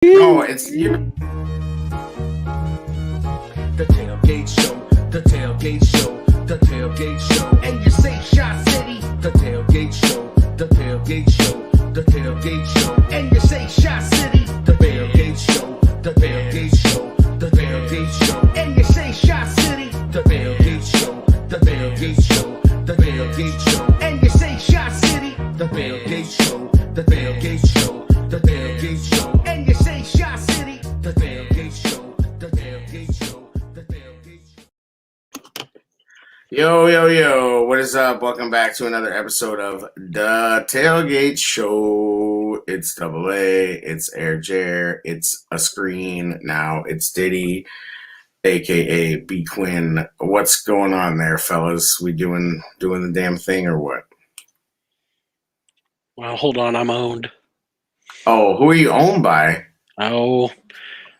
No, it's you. The Tailgate Show, the Tailgate Show, the Tailgate Show, and you say Shot City. The Tailgate Show, the Tailgate Show, the Tailgate Show, and you say Shot City. The Tailgate Show, the Tailgate Show, the Tailgate Show, and you say Shot City. The Tailgate Show, the Tailgate Show, the Tailgate Show, and you say Shot City. The Tailgate Show, the Tailgate Show, the Tailgate Show, and you say Shot City. The Tailgate Show, the Tailgate Show. Yo, what is up? Welcome back to another episode of The Tailgate Show. It's Double A, it's Air Jer, it's a screen now, it's Diddy, aka B Quinn. What's going on there, fellas? We doing the damn thing or what? Well, hold on, I'm owned. Oh, who are you owned by? Oh,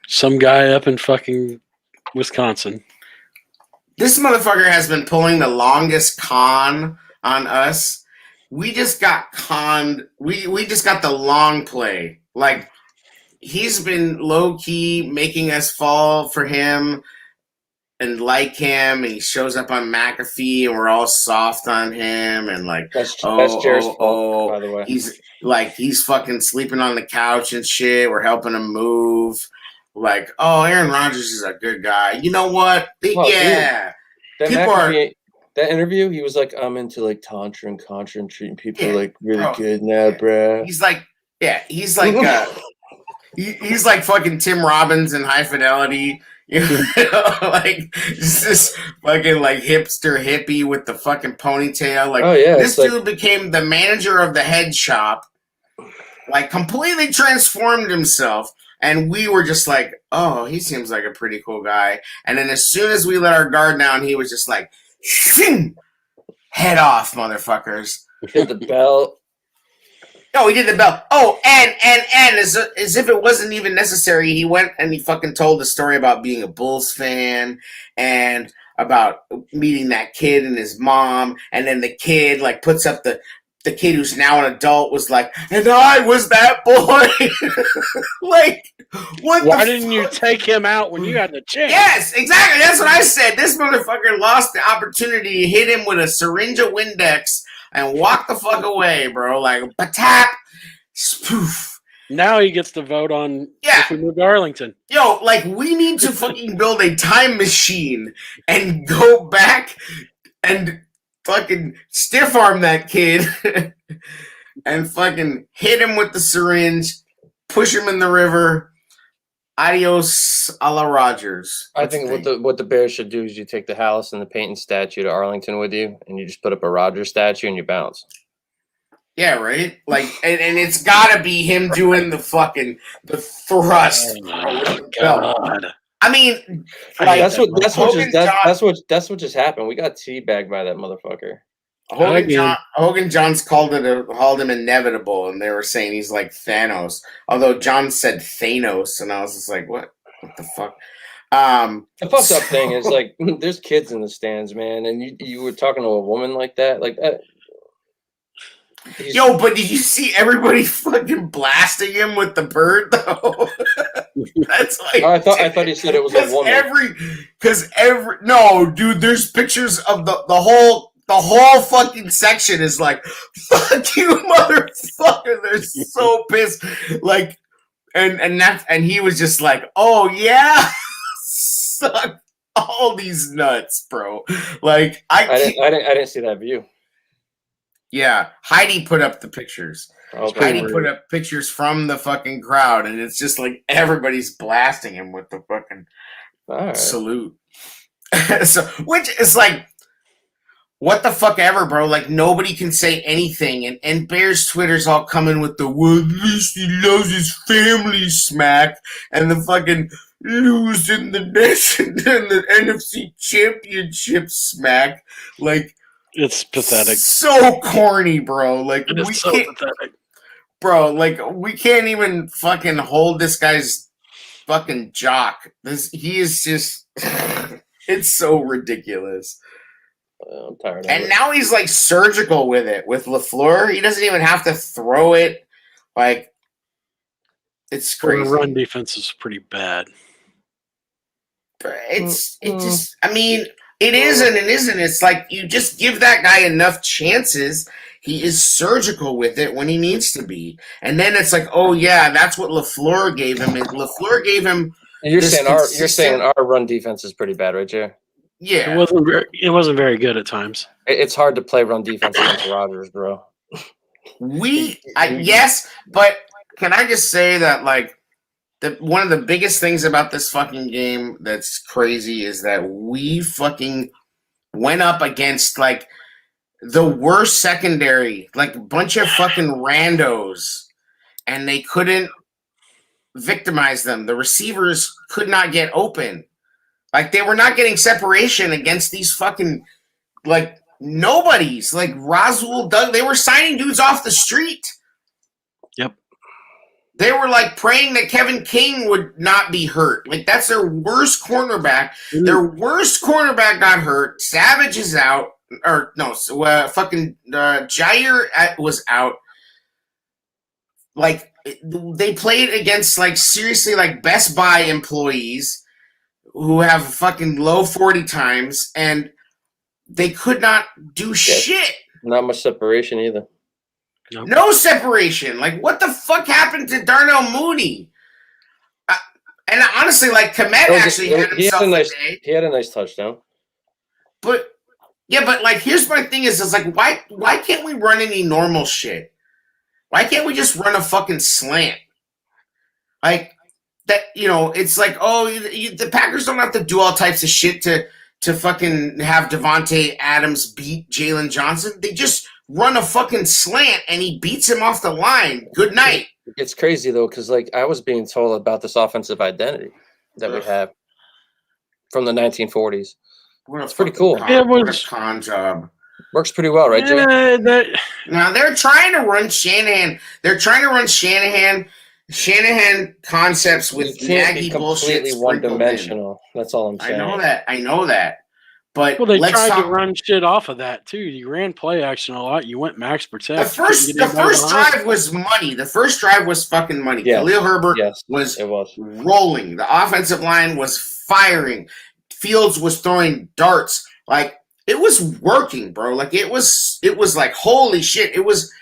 some guy up in fucking Wisconsin. This motherfucker has been pulling the longest con on us. We just got conned. We just got the long play. Like, he's been low-key making us fall for him and like him, and he shows up on McAfee, and we're all soft on him, and like, that's Jared's fault, by the way. He's fucking sleeping on the couch and shit. We're helping him move. Like, oh, Aaron Rodgers is a good guy. You know what? Well, yeah. That interview, he was like, I'm into like tantra and contra and treating people like really good now, bro. He's like he's like fucking Tim Robbins in High Fidelity. You know, like just this fucking like hipster hippie with the fucking ponytail. Like, this dude became the manager of the head shop, like completely transformed himself. And we were just like, oh, he seems like a pretty cool guy. And then as soon as we let our guard down, he was just like, head off, motherfuckers. Hit the belt. No, he did the belt. Oh, and as if it wasn't even necessary, he went and he fucking told the story about being a Bulls fan and about meeting that kid and his mom. And then the kid like puts up the kid who's now an adult was like, and I was that boy. Like, what? Why didn't you take him out when you had the chance? Yes, exactly. That's what I said. This motherfucker lost the opportunity to hit him with a syringe of Windex and walk the fuck away, bro. Like, tap, spoof. Now he gets to vote on if we move to Arlington. Yo, like, we need to fucking build a time machine and go back and fucking stiff arm that kid and fucking hit him with the syringe, push him in the river. Adios a la Rodgers. I think what the Bears should do is you take the Hallis and the Peyton statue to Arlington with you, and you just put up a Rodgers statue and you bounce. Yeah, right? Like, and it's gotta be him doing the thrust. Oh my God. I mean, like, that's what just happened. We got teabagged by that motherfucker. Hogan Johns called him inevitable, and they were saying he's like Thanos. Although John said Thanos, and I was just like, what the fuck? The fucked up thing is like, there's kids in the stands, man, and you were talking to a woman like that. Yo, but did you see everybody fucking blasting him with the bird though? That's like, I thought he said it was a woman. No, dude, there's pictures of the whole fucking section is like, fuck you, motherfucker. They're so pissed. Like, and he was just like, oh yeah, suck all these nuts, bro. Like, I didn't see that view. Yeah, Heidi put up the pictures. Okay. Heidi put up pictures from the fucking crowd, and it's just like everybody's blasting him with the fucking salute. So, which is like, what the fuck ever, bro? Like, nobody can say anything, and Bears Twitter's all coming with the well, at least he loves his family smack, and the fucking losing the NFC Championship smack, like. It's pathetic. So corny, bro. Like, it is so pathetic. Bro, like, we can't even fucking hold this guy's fucking jock. He is just it's so ridiculous. I'm tired of it. And now he's like surgical with it with LaFleur. He doesn't even have to throw it. Like, It's Well, crazy. the run defense is pretty bad. It just, I mean, it is and it isn't. It's like you just give that guy enough chances. He is surgical with it when he needs to be. And then it's like, oh yeah, that's what LaFleur gave him. And LaFleur gave him. You're saying our run defense is pretty bad, right, Jay? Yeah. It wasn't very good at times. It's hard to play run defense against Rodgers, bro. Yes, but can I just say that, like, one of the biggest things about this fucking game that's crazy is that we fucking went up against, like, the worst secondary, like, a bunch of fucking randos, and they couldn't victimize them. The receivers could not get open. Like, they were not getting separation against these fucking, like, nobodies. Like, Roswell, Doug, they were signing dudes off the street. Yep. They were, like, praying that Kevin King would not be hurt. Like, that's their worst cornerback. Mm. Their worst cornerback got hurt. Savage is out. Or, no, Jair was out. Like, they played against, like, seriously, like, Best Buy employees who have fucking low 40 times, and they could not do shit. Not much separation either. Nope. No separation. Like, what the fuck happened to Darnell Mooney? And honestly, like, Komet actually had himself a day. He had a nice touchdown. But, yeah, but, like, here's my thing is like, why can't we run any normal shit? Why can't we just run a fucking slant? Like, that, you know, it's like, oh, the Packers don't have to do all types of shit to fucking have Devontae Adams beat Jalen Johnson. They just run a fucking slant and he beats him off the line. Good night. It's crazy, though, because, like, I was being told about this offensive identity that we have from the 1940s. It's pretty cool. What a con job. Works pretty well, right, Jay? Now, they're trying to run Shanahan. They're trying to run Shanahan concepts with Nagy bullshit. Completely one-dimensional. That's all I'm saying. I know that. But they tried to run shit off of that too. You ran play action a lot. You went max protect. The first drive was money. The first drive was fucking money. Yes. Khalil Herbert was rolling. The offensive line was firing. Fields was throwing darts. Like, it was working, bro. Like, it was like, holy shit. It was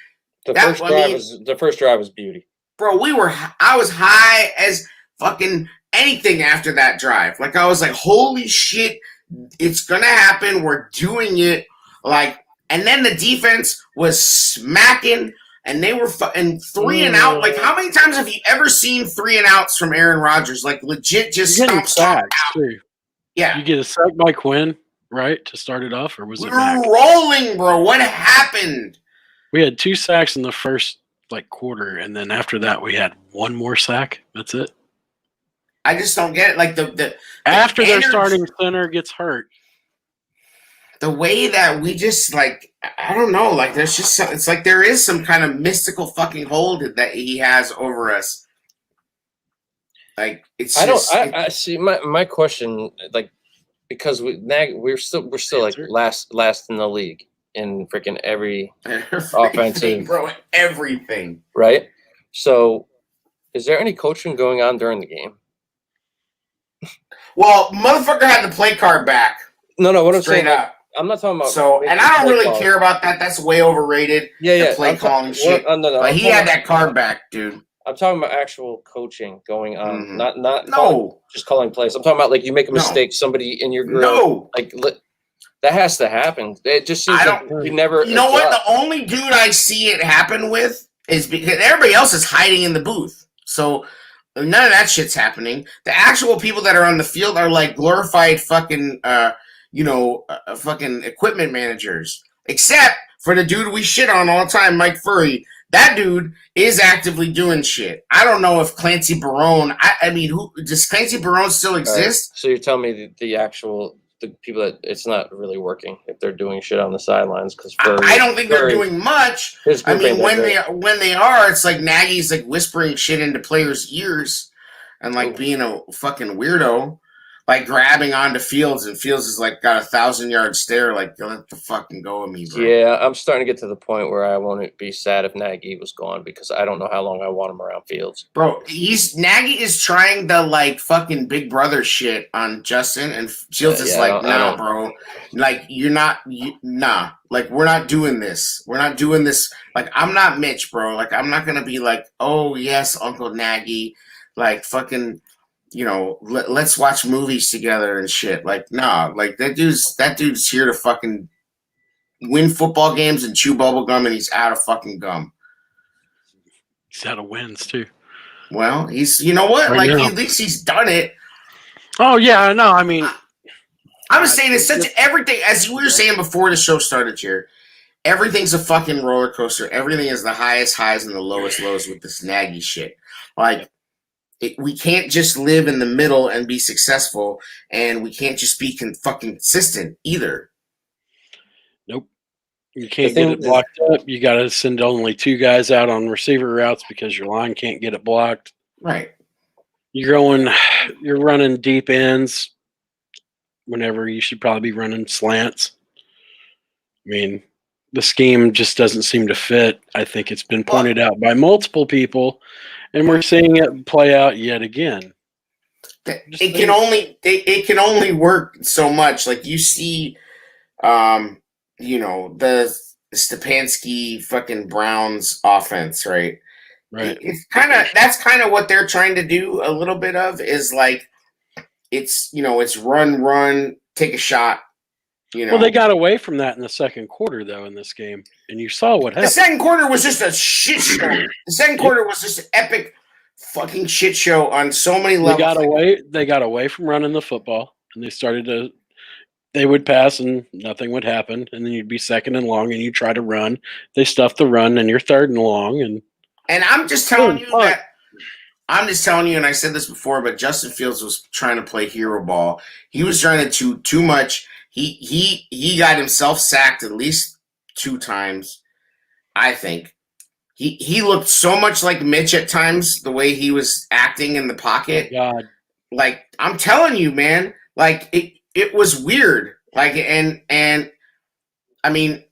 the first drive was beauty. Bro, I was high as fucking anything after that drive. Like, I was like, holy shit, it's gonna happen. We're doing it. Like, and then the defense was smacking, and they were and 3 and out. Like, how many times have you ever seen 3 and outs from Aaron Rodgers? Like, legit, just sacks too. Yeah, you get a sack by Quinn, right, to start it off, or was it Mac? We were rolling, bro. What happened? We had 2 sacks in the first quarter, and then after that we had 1 more sack. That's it. I just don't get it. Like, the after their starting center gets hurt, the way that we just, like, I don't know, like, there's just it's like there is some kind of mystical fucking hold that he has over us. Like, it's I see my question, like, because we're still like last in the league in freaking every offensive, bro, everything. Right? So, is there any coaching going on during the game? Well, motherfucker had the play card back. No, what I'm saying, up. I'm not talking about. So, and I don't really care about that. That's way overrated. Yeah. Play calling shit. No, but he had that card back, dude. I'm talking about actual coaching going on, not just calling plays. I'm talking about, like, you make a mistake, somebody in your group, like, that has to happen. It just seems like we never. You know what? The only dude I see it happen with is because everybody else is hiding in the booth. So none of that shit's happening. The actual people that are on the field are like glorified fucking, fucking equipment managers. Except for the dude we shit on all the time, Mike Furry. That dude is actively doing shit. I don't know if Clancy Barone. I mean, does Clancy Barone still exist? So you're telling me the people that it's not really working if they're doing shit on the sidelines? Because I don't think they're doing much. I mean, when they are, it's like Nagy's like whispering shit into players' ears and like being a fucking weirdo. like grabbing onto Fields, and Fields is like got a 1,000-yard stare, like let the fucking go of me, bro. Yeah, I'm starting to get to the point where I won't be sad if Nagy was gone because I don't know how long I want him around Fields. Bro, Nagy is trying the like fucking big brother shit on Justin, and Fields is like, nah, bro. Like nah. Like we're not doing this. We're not doing this. Like I'm not Mitch, bro. Like I'm not gonna be like, oh yes, Uncle Nagy. Like fucking, let's watch movies together and shit. Like nah. Like that dude's here to fucking win football games and chew bubble gum, and he's out of fucking gum. He's out of wins too. Well, he's, you know what? Like at least he's done it. Oh yeah, no, I mean, I was saying it's such everything. As we were saying before the show started here, everything's a fucking roller coaster. Everything is the highest highs and the lowest lows with this Nagy shit. Like we can't just live in the middle and be successful, and we can't just be fucking consistent either. Nope. You can't get it blocked up. You got to send only 2 guys out on receiver routes because your line can't get it blocked. Right. You're running deep ends whenever you should probably be running slants. I mean, the scheme just doesn't seem to fit. I think it's been pointed out by multiple people, and we're seeing it play out yet again. It can only work so much. Like you see, the Stepanski fucking Browns offense, right? Right. That's kind of what they're trying to do a little bit of is like, it's run, take a shot. Well, they got away from that in the second quarter, though, in this game, and you saw what happened. The second quarter was just a shit show. The second quarter was just an epic fucking shit show on so many levels. They got away from running the football, and they would pass and nothing would happen, and then you'd be second and long, and you try to run. They stuffed the run, and you're third and long, and I'm just telling you, and I said this before, but Justin Fields was trying to play hero ball. He was trying to do too much. He got himself sacked at least 2 times, I think. He looked so much like Mitch at times, the way he was acting in the pocket. God. Like, I'm telling you, man, like it was weird. Like, and I mean,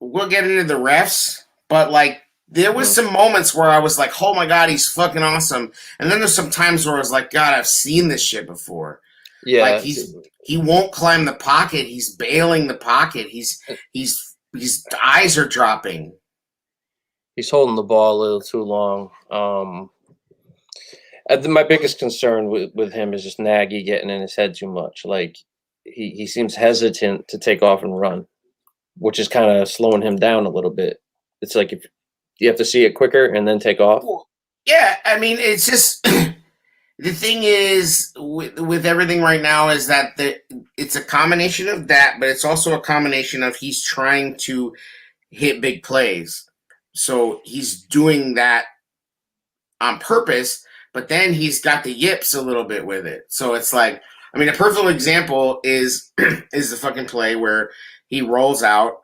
we'll get into the refs, but like, there was some moments where I was like, oh my God, he's fucking awesome. And then there's some times where I was like, God, I've seen this shit before. Yeah. Like he won't climb the pocket. He's bailing the pocket. His eyes are dropping. He's holding the ball a little too long. My biggest concern with him is just Nagy getting in his head too much. Like he seems hesitant to take off and run, which is kind of slowing him down a little bit. It's like if you have to see it quicker and then take off. Yeah, I mean, it's just the thing is with everything right now is that it's a combination of that, but it's also a combination of he's trying to hit big plays. So he's doing that on purpose, but then he's got the yips a little bit with it. So it's like, I mean, a perfect example is the fucking play where he rolls out,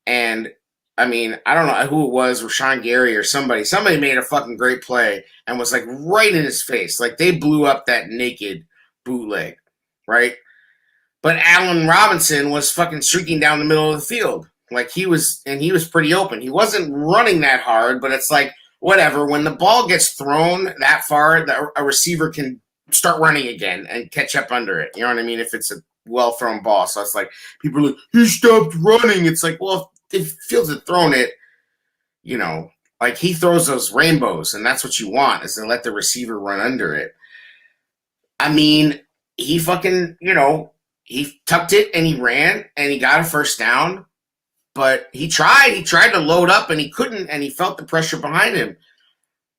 and I mean, I don't know who it was, Rashawn Gary or somebody. Somebody made a fucking great play and was like right in his face. Like they blew up that naked bootleg, right? But Allen Robinson was fucking streaking down the middle of the field. Like he was pretty open. He wasn't running that hard, but it's like, whatever. When the ball gets thrown that far, a receiver can start running again and catch up under it. You know what I mean? If it's a well-thrown ball. So it's like, people are like, he stopped running. It's like, well, if Fields had thrown it, like he throws those rainbows, and that's what you want, is to let the receiver run under it. I mean, he fucking, he tucked it and he ran and he got a first down, but he tried to load up and he couldn't, and he felt the pressure behind him.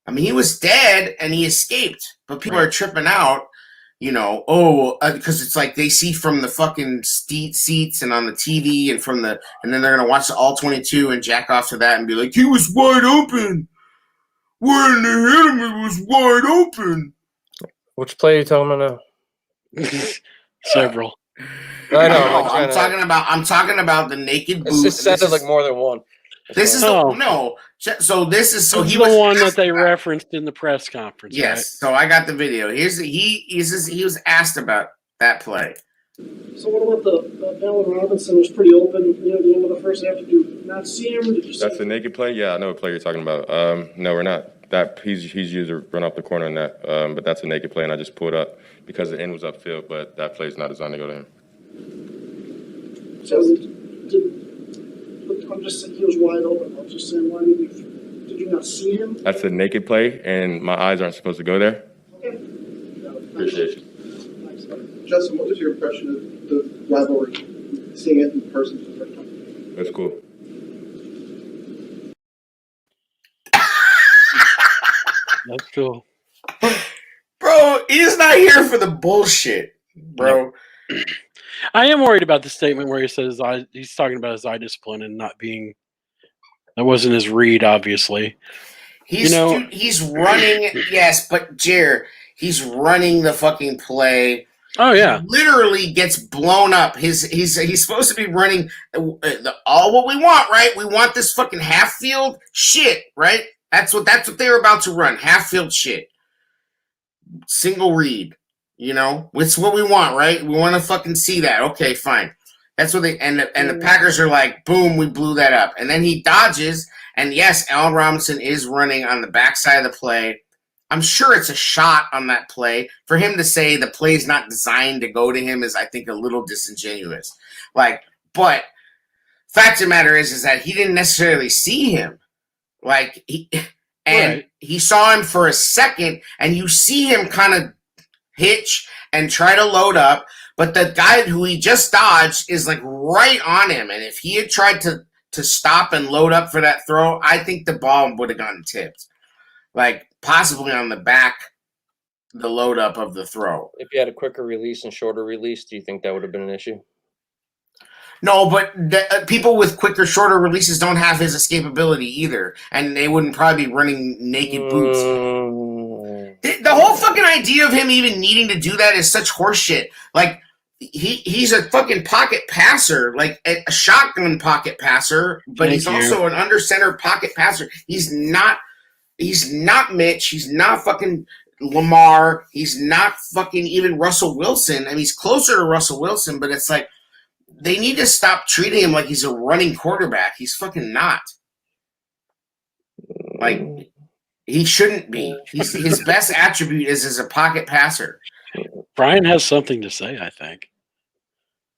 I mean, he was dead and he escaped, but people are tripping out, because it's like they see from the fucking seats and on the TV and and then they're going to watch the all 22 and jack off to that and be like, he was wide open. When they hit him, it was wide open. Which play are you talking about now? Several. I know. I'm talking about the naked boot. It just sounded like more than one. This is no. So this is so he was the one that they referenced in the press conference. Yes. Right? So I got the video. He was asked about that play. So what about the Allen Robinson was pretty open near the end of the first half? Did you not see him? Did you see That's the naked play? Yeah, I know what play you're talking about. No, we're not. That he's used to run off the corner in that, but that's a naked play, and I just pulled up because the end was upfield, but that play is not designed to go to him. So I'm just saying he was wide open. I was just saying, why did you not see him? That's a naked play, and my eyes aren't supposed to go there. Okay. Appreciate you. Justin, what was your impression of the rivalry, seeing it in person for the first time? That's cool. That's cool. Bro, he's not here for the bullshit, bro. No. I am worried about the statement where he says he's talking about his eye discipline and not being. That wasn't his read, obviously. He's running, yes, but Jer, he's running the fucking play. Oh yeah, he literally gets blown up. He's supposed to be running all what we want, right? We want this fucking half field shit, right? That's what they were about to run, half field shit, single read. You know, it's what we want, right? We want to fucking see that. Okay, fine. That's what they and the Packers are like, boom, we blew that up, and then he dodges, and yes, Allen Robinson is running on the backside of the play. I'm sure it's a shot on that play. For him to say the play's not designed to go to him is, I think, a little disingenuous. But fact of the matter is that he didn't necessarily see him. He saw him for a second, and you see him kind of hitch and try to load up, but the guy who he just dodged is like right on him, and if he had tried to stop and load up for that throw, I think the ball would have gotten tipped. Possibly on the back, the load up of the throw. If you had a quicker release and shorter release, do you think that would have been an issue? No, but people with quicker, shorter releases don't have his escapability either, and they wouldn't probably be running naked boots. The whole fucking idea of him even needing to do that is such horseshit. He's a fucking pocket passer, like a shotgun pocket passer, but he's also an under center pocket passer. He's not Mitch. He's not fucking Lamar. He's not fucking even Russell Wilson. I mean, he's closer to Russell Wilson, but it's like they need to stop treating him like he's a running quarterback. He's fucking not. He shouldn't be. His best attribute is as a pocket passer. Brian has something to say, I think.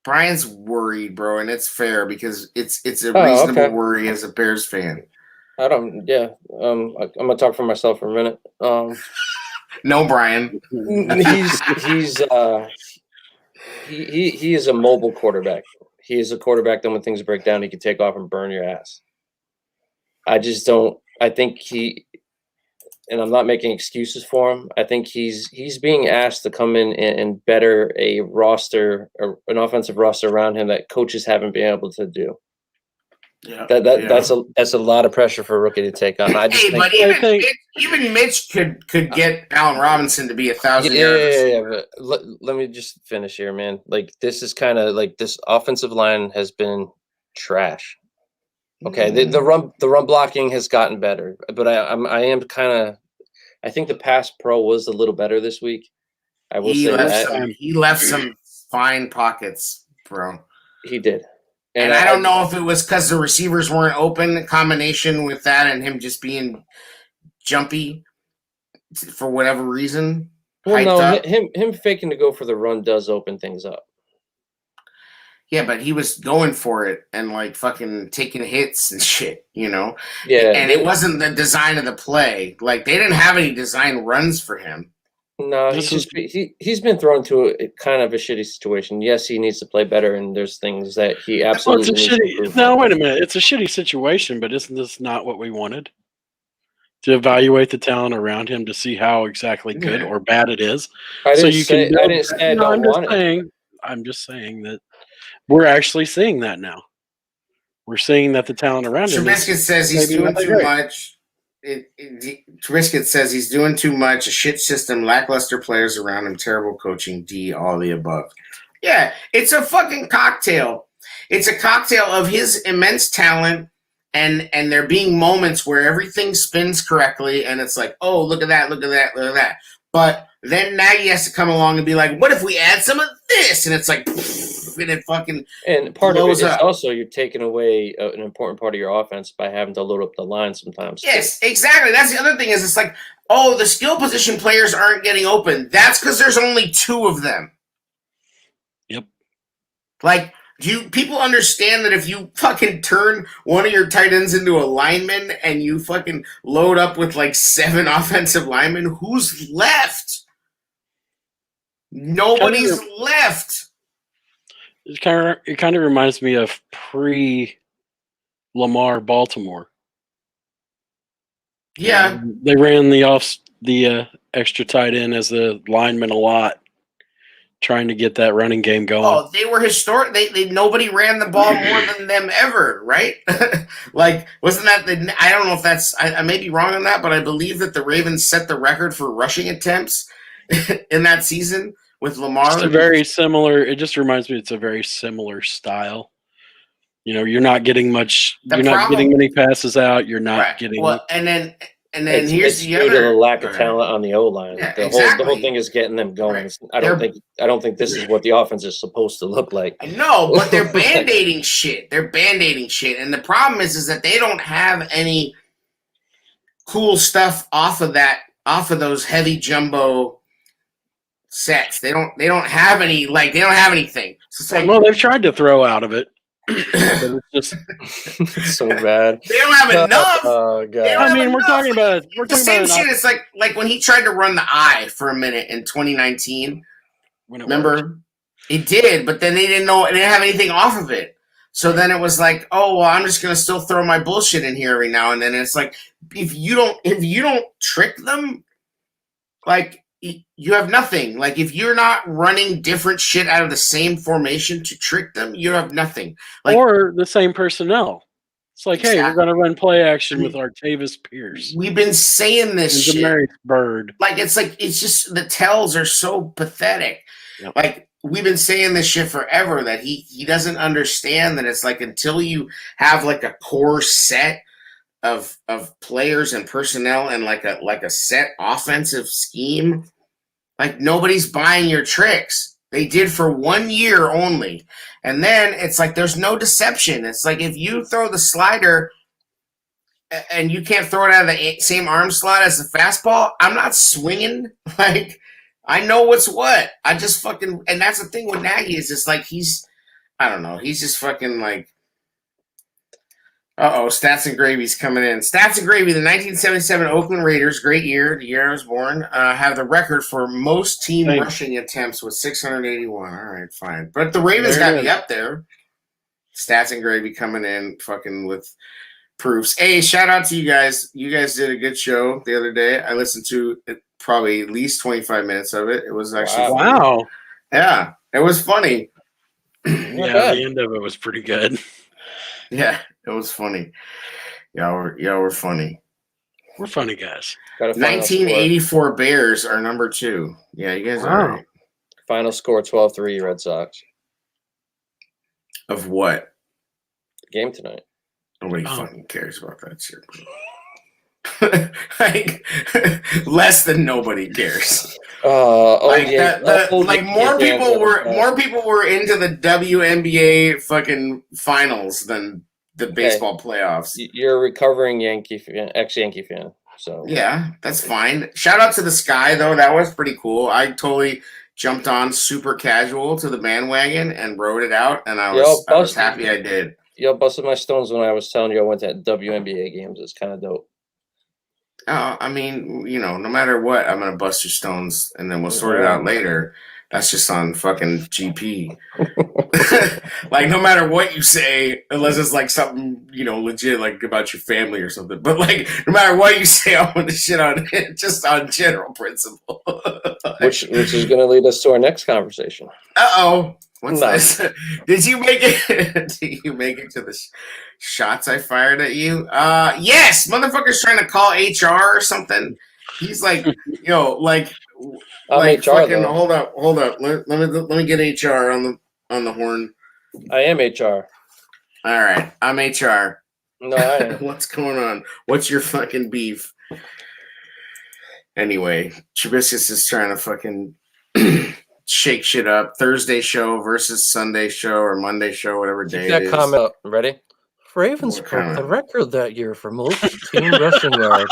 Brian's worried, bro, and it's fair because it's a reasonable worry as a Bears fan. I'm gonna talk for myself for a minute. No, Brian. He is a mobile quarterback. He is a quarterback that when things break down, he can take off and burn your ass. I think and I'm not making excuses for him. I think he's being asked to come in and better a roster, or an offensive roster around him that coaches haven't been able to do. Yeah, that's a lot of pressure for a rookie to take on. Even Mitch could get Allen Robinson to be 1,000 yards. Yeah. But let me just finish here, man. This is kind of this offensive line has been trash. Okay, the run blocking has gotten better, but I am kind of. I think the pass pro was a little better this week. I will say that he left some fine pockets, bro. He did. And I don't know if it was because the receivers weren't open, in combination with that and him just being jumpy for whatever reason. Well, no, him faking to go for the run does open things up. Yeah, but he was going for it and fucking taking hits and shit, you know? Yeah. And it wasn't the design of the play. They didn't have any design runs for him. No, he's been thrown to a kind of a shitty situation. Yes, he needs to play better, and there's things that he absolutely needs to improve. No, wait a minute. It's a shitty situation, but isn't this not what we wanted? To evaluate the talent around him to see how exactly good or bad it is. I didn't say I don't want it. I'm just saying that we're actually seeing that now. We're seeing that the talent around him. Trubisky says he's doing too much. Trubisky says he's doing too much. A shit system, lackluster players around him, terrible coaching. D, all the above. Yeah, it's a fucking cocktail. It's a cocktail of his immense talent and there being moments where everything spins correctly, and it's like, oh, look at that, look at that, look at that. But then Nagy has to come along and be like, what if we add some of this? And it's like, and it fucking And part of it blows is up. also you're taking away an important part of your offense by having to load up the line sometimes. Yes, exactly. That's the other thing is it's like, oh, the skill position players aren't getting open. That's because there's only 2 of them. Yep. Like, do people understand that if you fucking turn one of your tight ends into a lineman and you fucking load up with like 7 offensive linemen, who's left? Nobody's left. It kind of reminds me of pre-Lamar Baltimore. Yeah. They ran the extra tight end as the lineman a lot, trying to get that running game going. Oh, they were historic. They nobody ran the ball more than them ever, right? Like, wasn't that I don't know if that's I may be wrong on that, but I believe that the Ravens set the record for rushing attempts in that season with Lamar. It's a very similar. It just reminds me. It's a very similar style. You're not getting much. You're not getting many passes out. You're not getting. Well, and then It's here's the due to other the lack of talent on the O line. Yeah, the whole thing is getting them going. Right. I don't think this is what the offense is supposed to look like. No, but they're band-aiding shit. They're band-aiding shit, and the problem is that they don't have any cool stuff off of those heavy jumbo sets. They don't have any they don't have anything. So Well, they've tried to throw out of it. But it's just It's so bad. they don't have enough. Oh They don't god. have we're enough. talking about The same shit. It's like when he tried to run the eye for a minute in 2019. when it Remember, worked. it did, but then they didn't have anything off of it. So then it was like, oh well, I'm just gonna still throw my bullshit in here every now and then. And it's like if you don't trick them, like you have nothing. Like if you're not running different shit out of the same formation to trick them, you have nothing. Like, or the same personnel. It's like, hey, we're going to run play action with Artavis Pierce we've been saying this and shit. Demarius Bird. It's just the tells are so pathetic. Yep. Like we've been saying this shit forever that he doesn't understand that it's like until you have like a core set of players and personnel and like a set offensive scheme, like nobody's buying your tricks. They did for 1 year only. And then it's like there's no deception. It's like if you throw the slider and you can't throw it out of the same arm slot as the fastball, I'm not swinging. Like, I know what's what. I just fucking, and that's the thing with Nagy is just like I don't know, he's just fucking like, Stats and Gravy's coming in. Stats and Gravy, the 1977 Oakland Raiders, great year, the year I was born, have the record for most team rushing attempts with 681. All right, fine. But the Ravens got me up there. Stats and Gravy coming in fucking with proofs. Hey, shout out to you guys. You guys did a good show the other day. I listened to it, probably at least 25 minutes of it. It was actually Wow. Yeah, it was funny. Yeah, the end of it was pretty good. Yeah, it was funny. Y'all were funny. We're funny guys. 1984 Bears are number 2. Yeah, you guys are right. Final score 12-3 Red Sox. Of what? Game tonight. Nobody fucking cares about that shit. Like less than nobody cares. More people were into the WNBA fucking finals than the baseball playoffs. You're a recovering ex-Yankee fan, so yeah, that's fine. Shout out to the Sky though, that was pretty was I totally jumped on super casual to the bandwagon and rode it out, and I was happy I did. Yo, busted my stones when I was telling you I went to WNBA games. It's kind of dope. I mean, no matter what, I'm gonna bust your stones, and then we'll sort it out later. That's just on fucking GP. Like, no matter what you say, unless it's like something legit, like about your family or something. But like, no matter what you say, I want to shit on it, just on general principle. which is gonna lead us to our next conversation. What's this? Did you make it? Did you make it to the shots I fired at you? Yes, motherfucker's trying to call HR or something. He's like, like I'm HR, fucking. though. Hold up. Let me get HR on the horn. I am HR. All right, I'm HR. No, I am. What's going on? What's your fucking beef? Anyway, Trubiskus is trying to fucking shake shit up. Thursday show versus Sunday show or Monday show, whatever day Keep that it is. comment up. Ready? Ravens What broke the comment? record that year for most team rushing yards.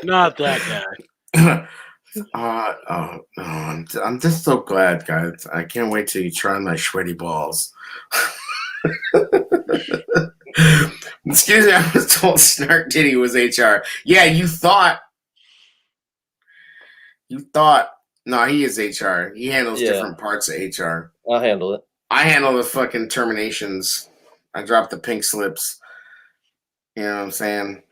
Not that guy. I'm just so glad, guys. I can't wait till you try my sweaty balls. Excuse me, I was told Snark Titty was HR. Yeah, you thought. No, he is HR. He handles different parts of HR. I'll handle it. I handle the fucking terminations. I drop the pink slips. You know what I'm saying?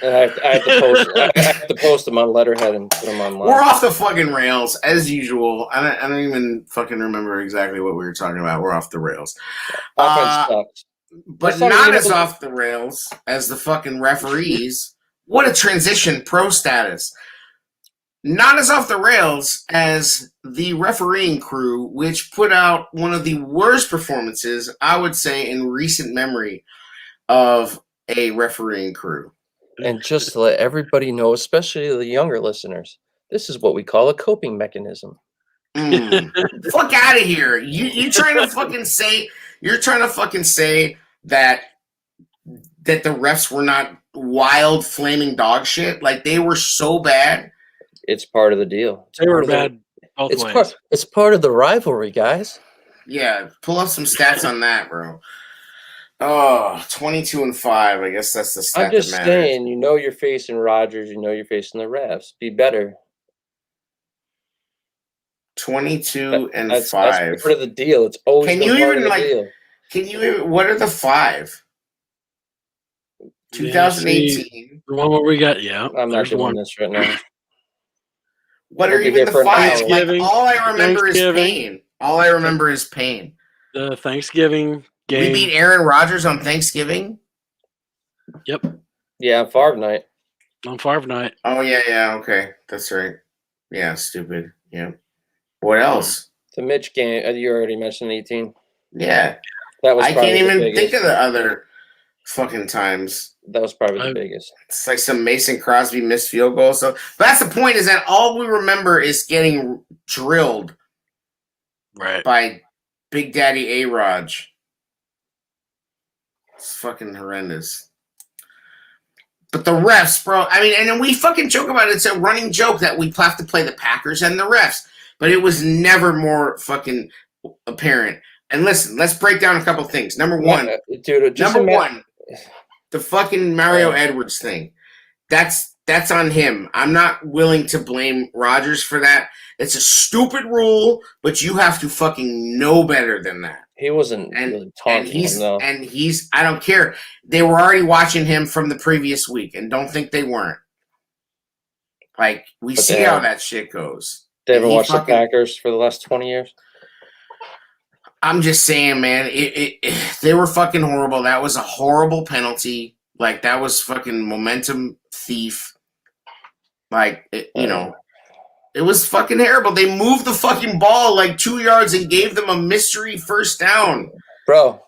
And I have to post. I have to post them on letterhead and put them online. We're off the fucking rails as usual. I don't even fucking remember exactly what we were talking about. We're off the rails. Offense sucks. But not as off the rails as the fucking referees. What a transition, pro status. Not as off the rails as the refereeing crew, which put out one of the worst performances, I would say, in recent memory of a refereing crew. And just to let everybody know, especially the younger listeners, this is what we call a coping mechanism. Fuck out of here! You trying to fucking say that the refs were not wild flaming dog shit? Like they were so bad. It's part of the deal. They were bad both ways. It's part of the rivalry, guys. Yeah, pull up some stats on that, bro. Oh, 22-5. I guess that's the stat. I'm just that matters. saying, you know you're facing Rodgers, you know you're facing the refs. Be better. 22-5. That's part of the deal. It's always Can been you part even of the deal. Can you even? What are the 5? 2018. The one where we got, I'm not doing this right now. What We'll are be even here the for an 5? hour. Like, all I remember is pain. All I remember is pain. The Thanksgiving game. We beat Aaron Rodgers on Thanksgiving. Yep. Yeah, on Favre night. On Favre night. Oh yeah, okay, that's right. Yeah, stupid. Yeah. What else? The Mitch game. You already mentioned 18. Yeah. That was. I can't even biggest. think of the other fucking times. That was probably the biggest. It's like some Mason Crosby missed field goal. So, but that's the point. Is that all we remember is getting drilled, right, by Big Daddy A-Rod. It's fucking horrendous. But the refs, bro. I mean, and then we fucking joke about it. It's a running joke that we have to play the Packers and the refs, but it was never more fucking apparent. And listen, let's break down a couple things. Number one, the fucking Mario Edwards thing. That's on him. I'm not willing to blame Rodgers for that. It's a stupid rule, but you have to fucking know better than that. He wasn't really taunting him, though. And he's, I don't care. They were already watching him from the previous week, and don't think they weren't. Like, we see how that shit goes. They haven't watched the Packers for the last 20 years? I'm just saying, man, they were fucking horrible. That was a horrible penalty. Like, that was fucking momentum thief. Like, you know, it was fucking terrible. They moved the fucking ball like 2 yards and gave them a mystery first down. Bro,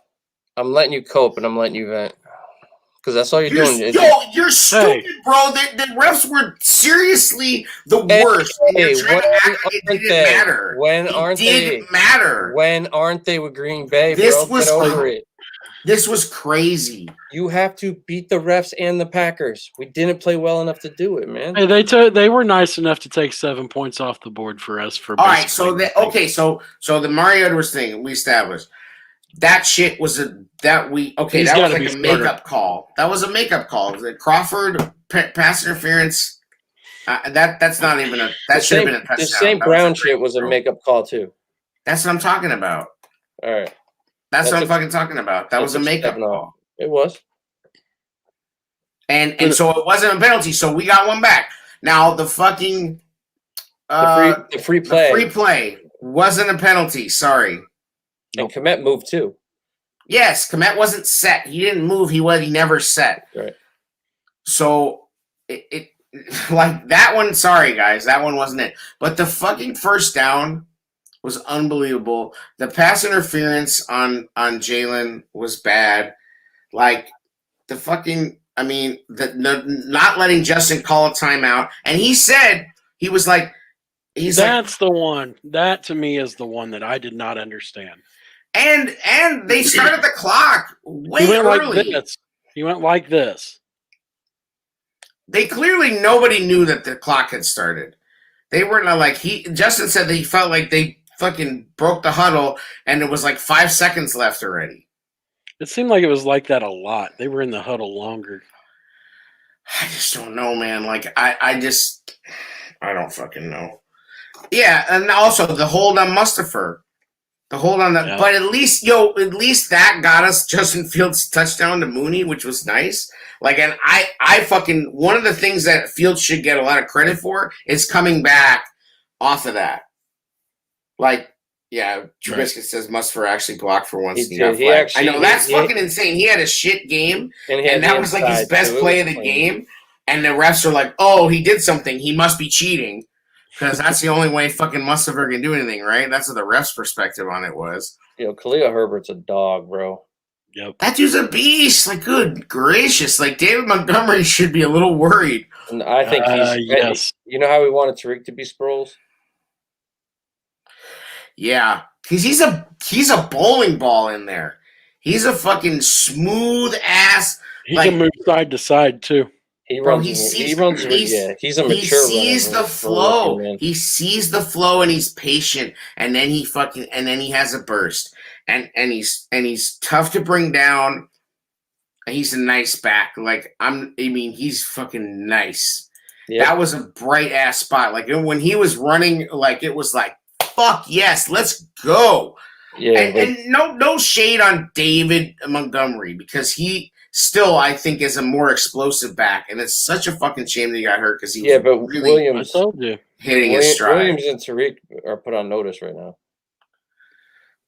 I'm letting you cope and I'm letting you vent. Because that's all you're doing. You're stupid, bro. The refs were seriously the worst. Hey, it didn't matter. When aren't they? Matter. When aren't they with Green Bay, bro? Get over it. This was crazy. You have to beat the refs and the Packers. We didn't play well enough to do it, man. Hey, they were nice enough to take 7 points off the board for us. For all right, so the Mario Edwards thing we established. That shit was that was like a makeup call. That was a makeup call. The Crawford pass interference. That's not even a. That should have been a touchdown. The same Brown shit was a makeup call too. That's what I'm talking about. All right. That's what I'm fucking talking about. That was a makeup call. It was. And so it wasn't a penalty. So we got one back. Now the fucking the free play. The free play wasn't a penalty. Sorry. And Kmet moved too. Yes, Kmet wasn't set. He didn't move. He never set. Right. So it like that one. Sorry guys, that one wasn't it. But the fucking first down was unbelievable. The pass interference on Jalen was bad. Like the fucking, I mean, not letting Justin call a timeout, and he said he was like, That's the one. That to me is the one that I did not understand. And they started the clock way He went early. like this. He went like this. They clearly nobody knew that the clock had started. They were not like Justin said that he felt like they fucking broke the huddle and it was like 5 seconds left already. It seemed like it was like that a lot. They were in the huddle longer. I just don't know, man. Like I don't fucking know. Yeah, and also the hold on Mustafa. The hold on that, yeah. But at least that got us Justin Fields' touchdown to Mooney, which was nice. Like, and I fucking, one of the things that Fields should get a lot of credit for is coming back off of that. Like, yeah, Trubisky says Mustafa actually blocked for once. I know that's fucking insane. He had a shit game, and that was like his best play of the game. And the refs are like, "Oh, he did something. He must be cheating." Because that's the only way fucking Mustafa can do anything, right? That's what the ref's perspective on it was. Khalil Herbert's a dog, bro. Yep. That dude's a beast. Like, good gracious. Like, David Montgomery should be a little worried. And I think he's yes. You know how we wanted Tariq to be Sproles? Yeah. Because he's a bowling ball in there. He's a fucking smooth ass. He can move side to side, too. He's a mature He sees the flow. He sees the flow and he's patient. And then he has a burst. And he's tough to bring down. And he's a nice back. Like he's fucking nice. Yep. That was a bright ass spot. Like when he was running, like it was like, fuck yes, let's go. Yeah. And no shade on David Montgomery because he still, I think, is a more explosive back, and it's such a fucking shame that he got hurt because he was really Williams, I told you. Hitting his stride. Williams and Tariq are put on notice right now.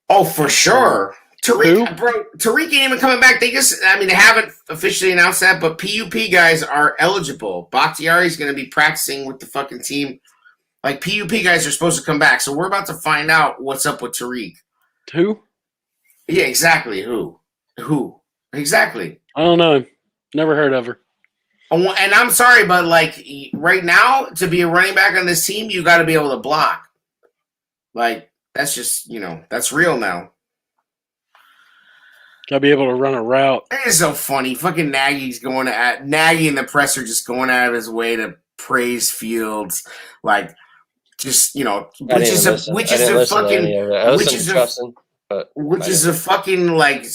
Oh, for sure. Tariq ain't even coming back. They haven't officially announced that, but PUP guys are eligible. Bakhtiari's going to be practicing with the fucking team. Like, PUP guys are supposed to come back, so we're about to find out what's up with Tariq. Who? Yeah, exactly. Who? Exactly. I don't know. Never heard of her. And I'm sorry, but like right now, to be a running back on this team, you got to be able to block. Like that's just that's real now. Got to be able to run a route. It is so funny. Fucking Nagy's Nagy and the press are just going out of his way to praise Fields, like just which is a fucking like.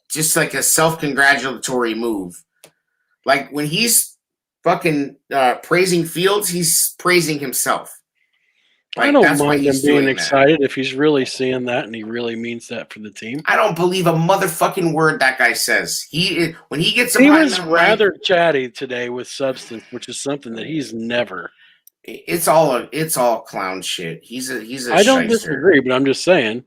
Just like a self-congratulatory move. Like when he's fucking praising Fields, he's praising himself. Like, I don't mind him being excited if he's really seeing that and he really means that for the team. I don't believe a motherfucking word that guy says. When he gets he was rather chatty today with substance, which is something that he's never. It's all clown shit. He's a I don't disagree, but I'm just saying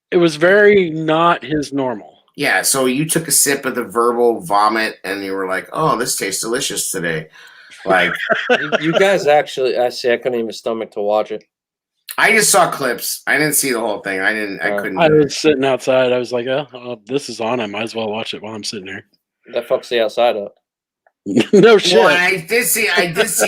it was very not his normal. Yeah, so you took a sip of the verbal vomit and you were like, "Oh, this tastes delicious today." Like you guys actually, I couldn't even stomach to watch it. I just saw clips. I didn't see the whole thing. I couldn't. I was sitting outside. I was like, "Oh, this is on. I might as well watch it while I'm sitting here." That fucks the outside up. No shit. Well, I did see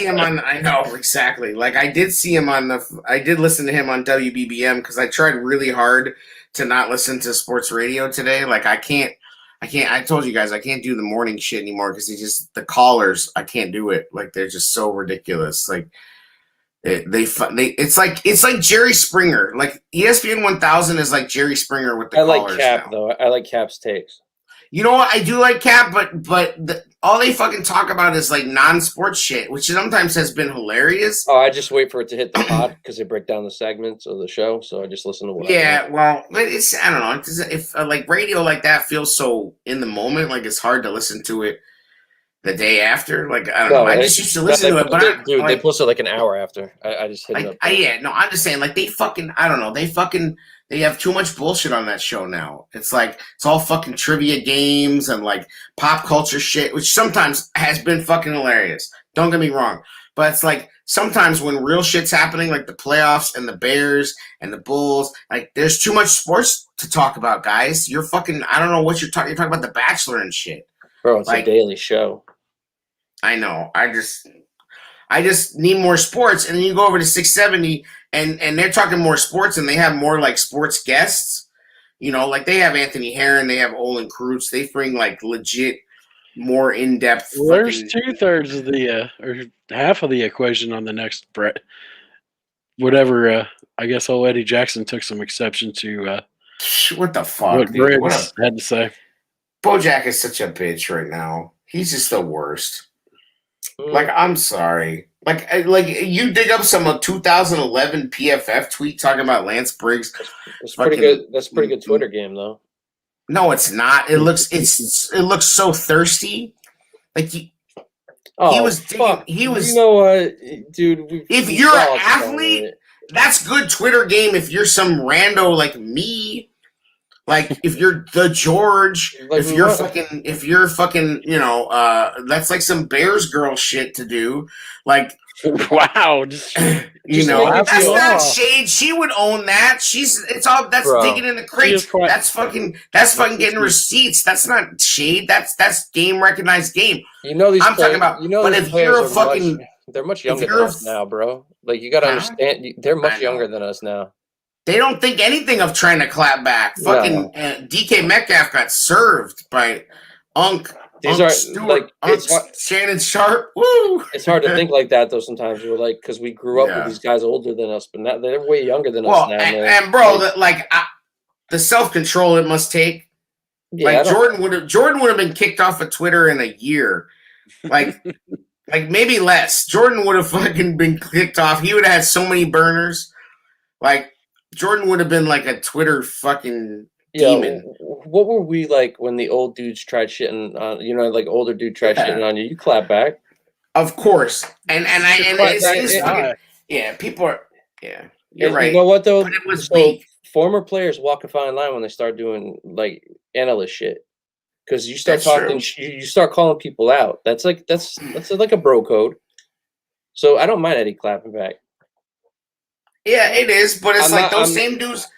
him on. I know exactly. Like I did see him on I did listen to him on WBBM because I tried really hard to not listen to sports radio today. Like I can't. I told you guys I can't do the morning shit anymore because the callers. I can't do it. Like they're just so ridiculous. Like it's like Jerry Springer. Like ESPN 1000 is like Jerry Springer with the callers. I like Cap though. I like Cap's takes. You know what? I do like Cap, but all they fucking talk about is like non-sports shit, which sometimes has been hilarious. Oh, I just wait for it to hit the pod because they break down the segments of the show, so I just listen to what. Yeah, well, it's I don't know. If like radio like that feels so in the moment, like it's hard to listen to it the day after. Like I don't know. I just used to listen to it, but they post it like an hour after. I just hit it up. I'm just saying, like they fucking I don't know. They have too much bullshit on that show now. It's like it's all fucking trivia games and like pop culture shit, which sometimes has been fucking hilarious. Don't get me wrong. But it's like sometimes when real shit's happening, like the playoffs and the Bears and the Bulls, like there's too much sports to talk about, guys. You're fucking, I don't know what you're talking. You're talking about The Bachelor and shit. Bro, it's like, a daily show. I know. I just need more sports. And then you go over to 670 and they're talking more sports and they have more like sports guests. You know, like they have Anthony Herron, they have Olin Krutz. They bring like legit, more in-depth. Well, there's 2/3 of the or half of the equation on the next Brett. Whatever. I guess old Eddie Jackson took some exception to what the fuck? what Briggs had to say. Bojack is such a bitch right now. He's just the worst. Like, I'm sorry. Like you dig up some 2011 PFF tweet talking about Lance Briggs. That's pretty good. That's a pretty good Twitter game, though. No, it's not. It looks so thirsty. Like he was digging, he was. You know what, dude? If you're an athlete, that's good Twitter game. If you're some rando like me. Like if you're the George, like if you're fucking, you know, that's like some Bears girl shit to do. Like, wow, you know, that's not shade. She would own that. That's digging in the crates. That's fucking getting receipts. That's not shade. That's game recognized game. You know these. I'm talking about. You know, but if you're a fucking, they're much younger than us now, bro. Like you got to understand, they're much younger than us now. They don't think anything of trying to clap back. Fucking DK Metcalf got served by Shannon Sharp. Woo! It's hard to think like that though. Sometimes we're like, because we grew up with these guys older than us, but now they're way younger than us now. And bro, the self-control it must take. Yeah, like Jordan would have been kicked off of Twitter in a year. Like maybe less. Jordan would have fucking been kicked off. He would have had so many burners. Like Jordan would have been like a Twitter fucking demon. What were we like when the old dudes tried shitting on, you know, like older dude tried shitting on you? You clap back. Of course. People are, you're right. You know what though? But it was former players walk a fine line when they start doing like analyst shit. Because you start talking, you start calling people out. That's like a bro code. So I don't mind Eddie clapping back. Yeah, it is, but it's those same dudes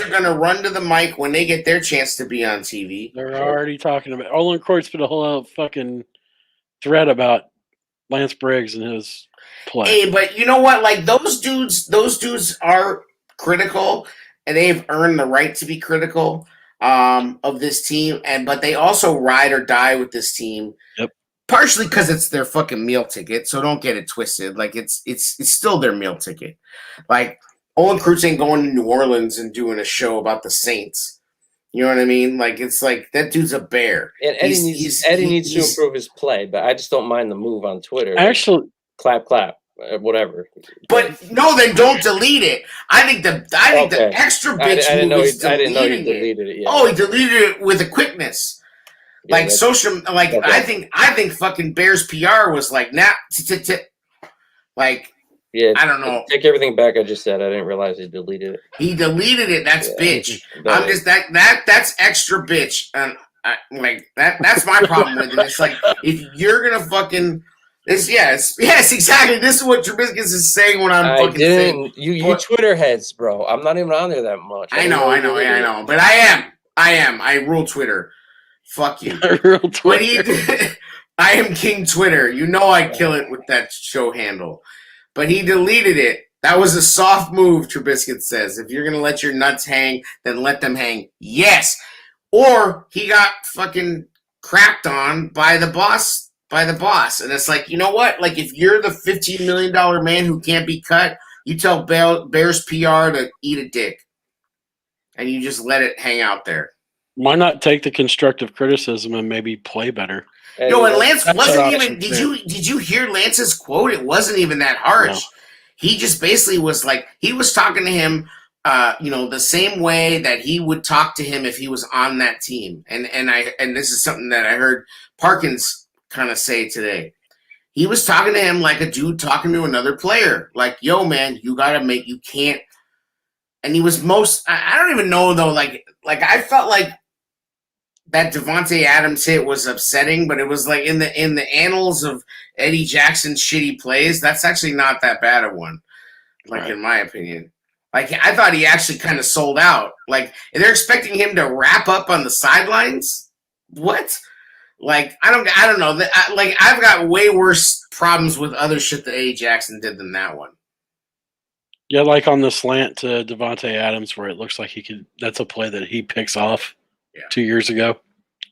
are gonna run to the mic when they get their chance to be on TV. They're already talking about. Olin Krutz put a whole fucking thread about Lance Briggs and his play. Hey, but you know what? Like those dudes are critical, and they've earned the right to be critical of this team. But they also ride or die with this team. Yep. Partially because it's their fucking meal ticket, so don't get it twisted. Like it's still their meal ticket. Like Olin Krutz ain't going to New Orleans and doing a show about the Saints. You know what I mean? Like it's like that dude's a bear. And Eddie needs to improve his play, but I just don't mind the move on Twitter. Actually, clap, whatever. But no, then don't delete it. I think the extra bitch I didn't know he deleted it. Yeah. Oh, he deleted it with a quickness. Like social, like okay. I think fucking Bears PR was like like I don't know. Take everything back I just said. I didn't realize he deleted it. He deleted it. That's bitch. I'm just that's extra bitch, and that's my problem with it. It's like if you're gonna fucking this, yes, exactly. This is what Trubisky is saying when I'm fucking saying. You Twitter heads, bro. I'm not even on there that much. I know, but I am. I rule Twitter. Fuck you. I am King Twitter. You know I kill it with that show handle. But he deleted it. That was a soft move, Trubisky says. If you're going to let your nuts hang, then let them hang. Yes. Or he got fucking crapped on by the boss. And it's like, you know what? Like, if you're the $15 million man who can't be cut, you tell Bears PR to eat a dick. And you just let it hang out there. Why not take the constructive criticism and maybe play better? No, and Lance wasn't even. Did you hear Lance's quote? It wasn't even that harsh. No. He just basically was like he was talking to him, the same way that he would talk to him if he was on that team. And this is something that I heard Parkins kind of say today. He was talking to him like a dude talking to another player. Like, yo, man, you can't. And he was I don't even know though. Like I felt like that Devontae Adams hit was upsetting, but it was like in the annals of Eddie Jackson's shitty plays, that's actually not that bad a one. Like Right. in my opinion. Like I thought he actually kind of sold out. Like they're expecting him to wrap up on the sidelines. What? Like I don't know. Like I've got way worse problems with other shit that Eddie Jackson did than that one. Yeah, like on the slant to Devontae Adams, where it looks like he could. That's a play that he picks off 2 years ago.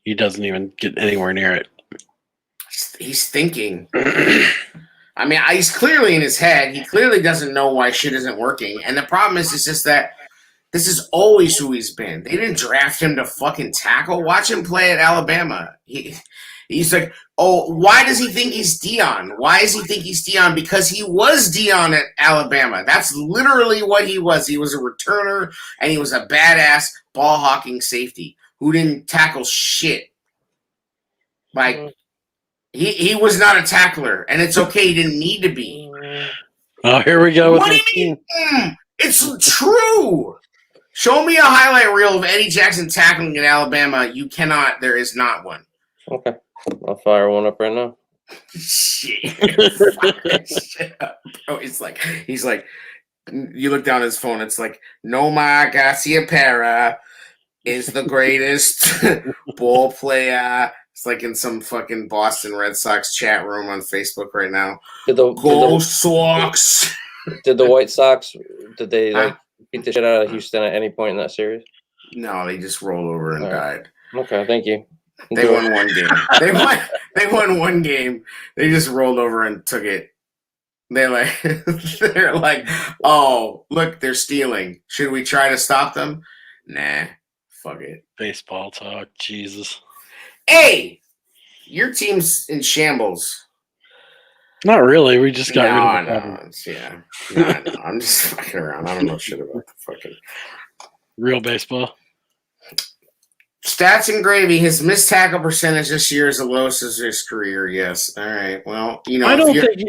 He doesn't even get anywhere near it. He's thinking. I mean, he's clearly in his head. He clearly doesn't know why shit isn't working. And the problem is, it's just that this is always who he's been. They didn't draft him to fucking tackle. Watch him play at Alabama. He's like, oh, why does he think he's Dion? Why does he think he's Dion? Because he was Dion at Alabama. That's literally what he was. He was a returner, and he was a badass ball-hawking safety who didn't tackle shit. Like, he was not a tackler, and it's okay. He didn't need to be. Oh, here we go. What do you mean? It's true. Show me a highlight reel of Eddie Jackson tackling in Alabama. You cannot. There is not one. Okay. I'll fire one up right now. Shit. Bro, he's like, you look down his phone. It's like, Noma Garcia Para is the greatest ball player. It's like in some fucking Boston Red Sox chat room on Facebook right now. Go Sox! Did the White Sox? Did they beat the shit out of Houston at any point in that series? No, they just rolled over and died. Okay, thank you. They won one game. They won one game. They just rolled over and took it. They're like, oh, look, they're stealing. Should we try to stop them? Nah, fuck it. Baseball talk, Jesus. Hey, your team's in shambles. Not really. We just got rid of No, I'm just fucking around. I don't know shit about the fucking real baseball. Stats and gravy. His missed tackle percentage this year is the lowest of his career. Yes. All right. Well, you know, I don't think.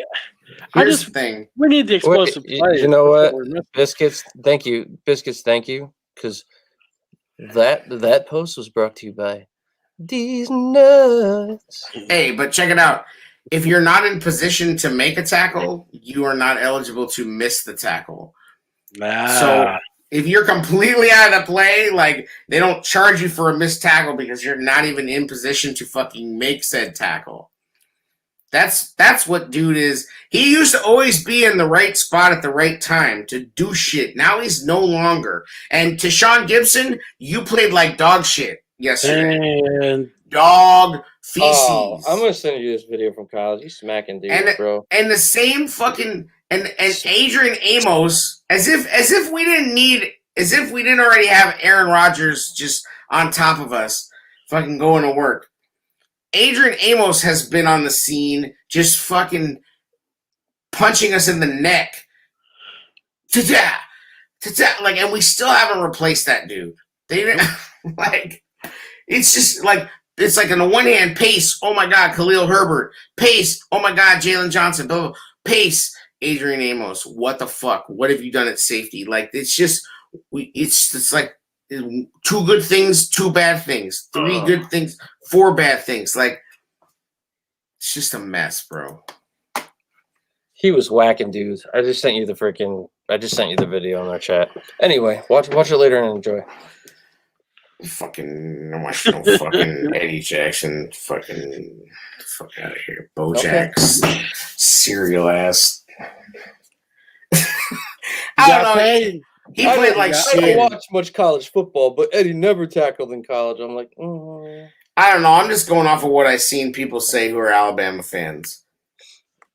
Here's the thing. We need the explosive play. You know what? Biscuits. Thank you. Biscuits. Thank you. Because that post was brought to you by these nuts. Hey, but check it out. If you're not in position to make a tackle, you are not eligible to miss the tackle. So if you're completely out of the play, like they don't charge you for a missed tackle because you're not even in position to fucking make said tackle. That's what dude is. He used to always be in the right spot at the right time to do shit. Now he's no longer. And to Sean Gibson, you played like dog shit yesterday. And dog feces. Oh, I'm gonna send you this video from college. He's smacking dudes, bro. And the same fucking and Adrian Amos, as if we didn't already have Aaron Rodgers just on top of us, fucking going to work. Adrian Amos has been on the scene, just fucking punching us in the neck. Like, and we still haven't replaced that dude. They didn't like. It's just like. It's like on the one hand, pace, oh my God, Khalil Herbert. Pace, oh my God, Jalen Johnson. Blah, blah. Pace, Adrian Amos. What the fuck? What have you done at safety? Like, it's just, it's like 2 good things, 2 bad things. 3 good things, 4 bad things. Like, it's just a mess, bro. He was whacking dudes. I just sent you the video in our chat. Anyway, watch it later and enjoy. Fucking, I'm watching no fucking Eddie Jackson. Fucking, fuck out of here. Bojack's cereal ass. I don't know. He played like shit. I don't watch much college football, but Eddie never tackled in college. I'm like, I don't know. I'm just going off of what I've seen people say who are Alabama fans.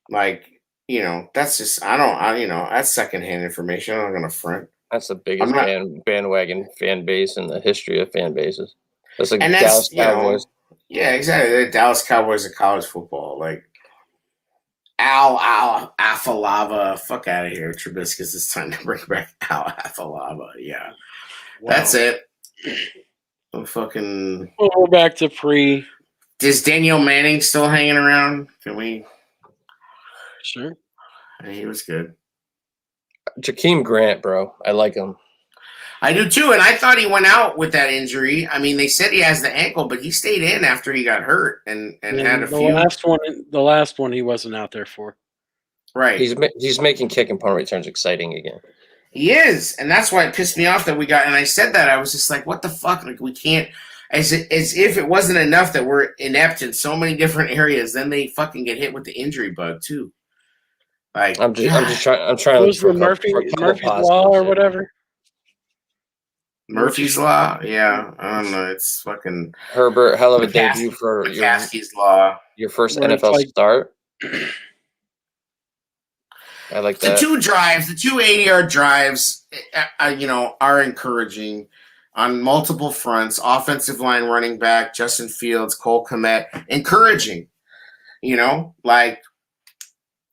Like, you know, that's just, that's secondhand information. I'm not going to front. That's the biggest bandwagon fan base in the history of fan bases. That's like Dallas Cowboys. Yeah, exactly. The Dallas Cowboys of college football. Like, Al Afalava. Fuck out of here, Trubisky's. It's time to bring back Al Afalava. Yeah. Wow. That's it. I'm fucking. Well, we're back to pre. Is Daniel Manning still hanging around? Can we? Sure. He was good. Jakeem Grant, bro. I like him. I do too, and I thought he went out with that injury. I mean, they said he has the ankle, but he stayed in after he got hurt and had a few. The last one he wasn't out there for. Right. He's making kick and punt returns exciting again. He is, and that's why it pissed me off that we got. And I said that I was just like, "What the fuck?" Like we can't, as if it wasn't enough that we're inept in so many different areas. Then they fucking get hit with the injury bug too. Like I'm just trying to look for Murphy's Law or whatever. Murphy's Law, yeah, I don't know. It's fucking Herbert, hell of a debut for McCaskey's Law. Your first NFL start. I like that. The two 80-yard drives, are encouraging on multiple fronts. Offensive line, running back, Justin Fields, Cole Kmet, encouraging.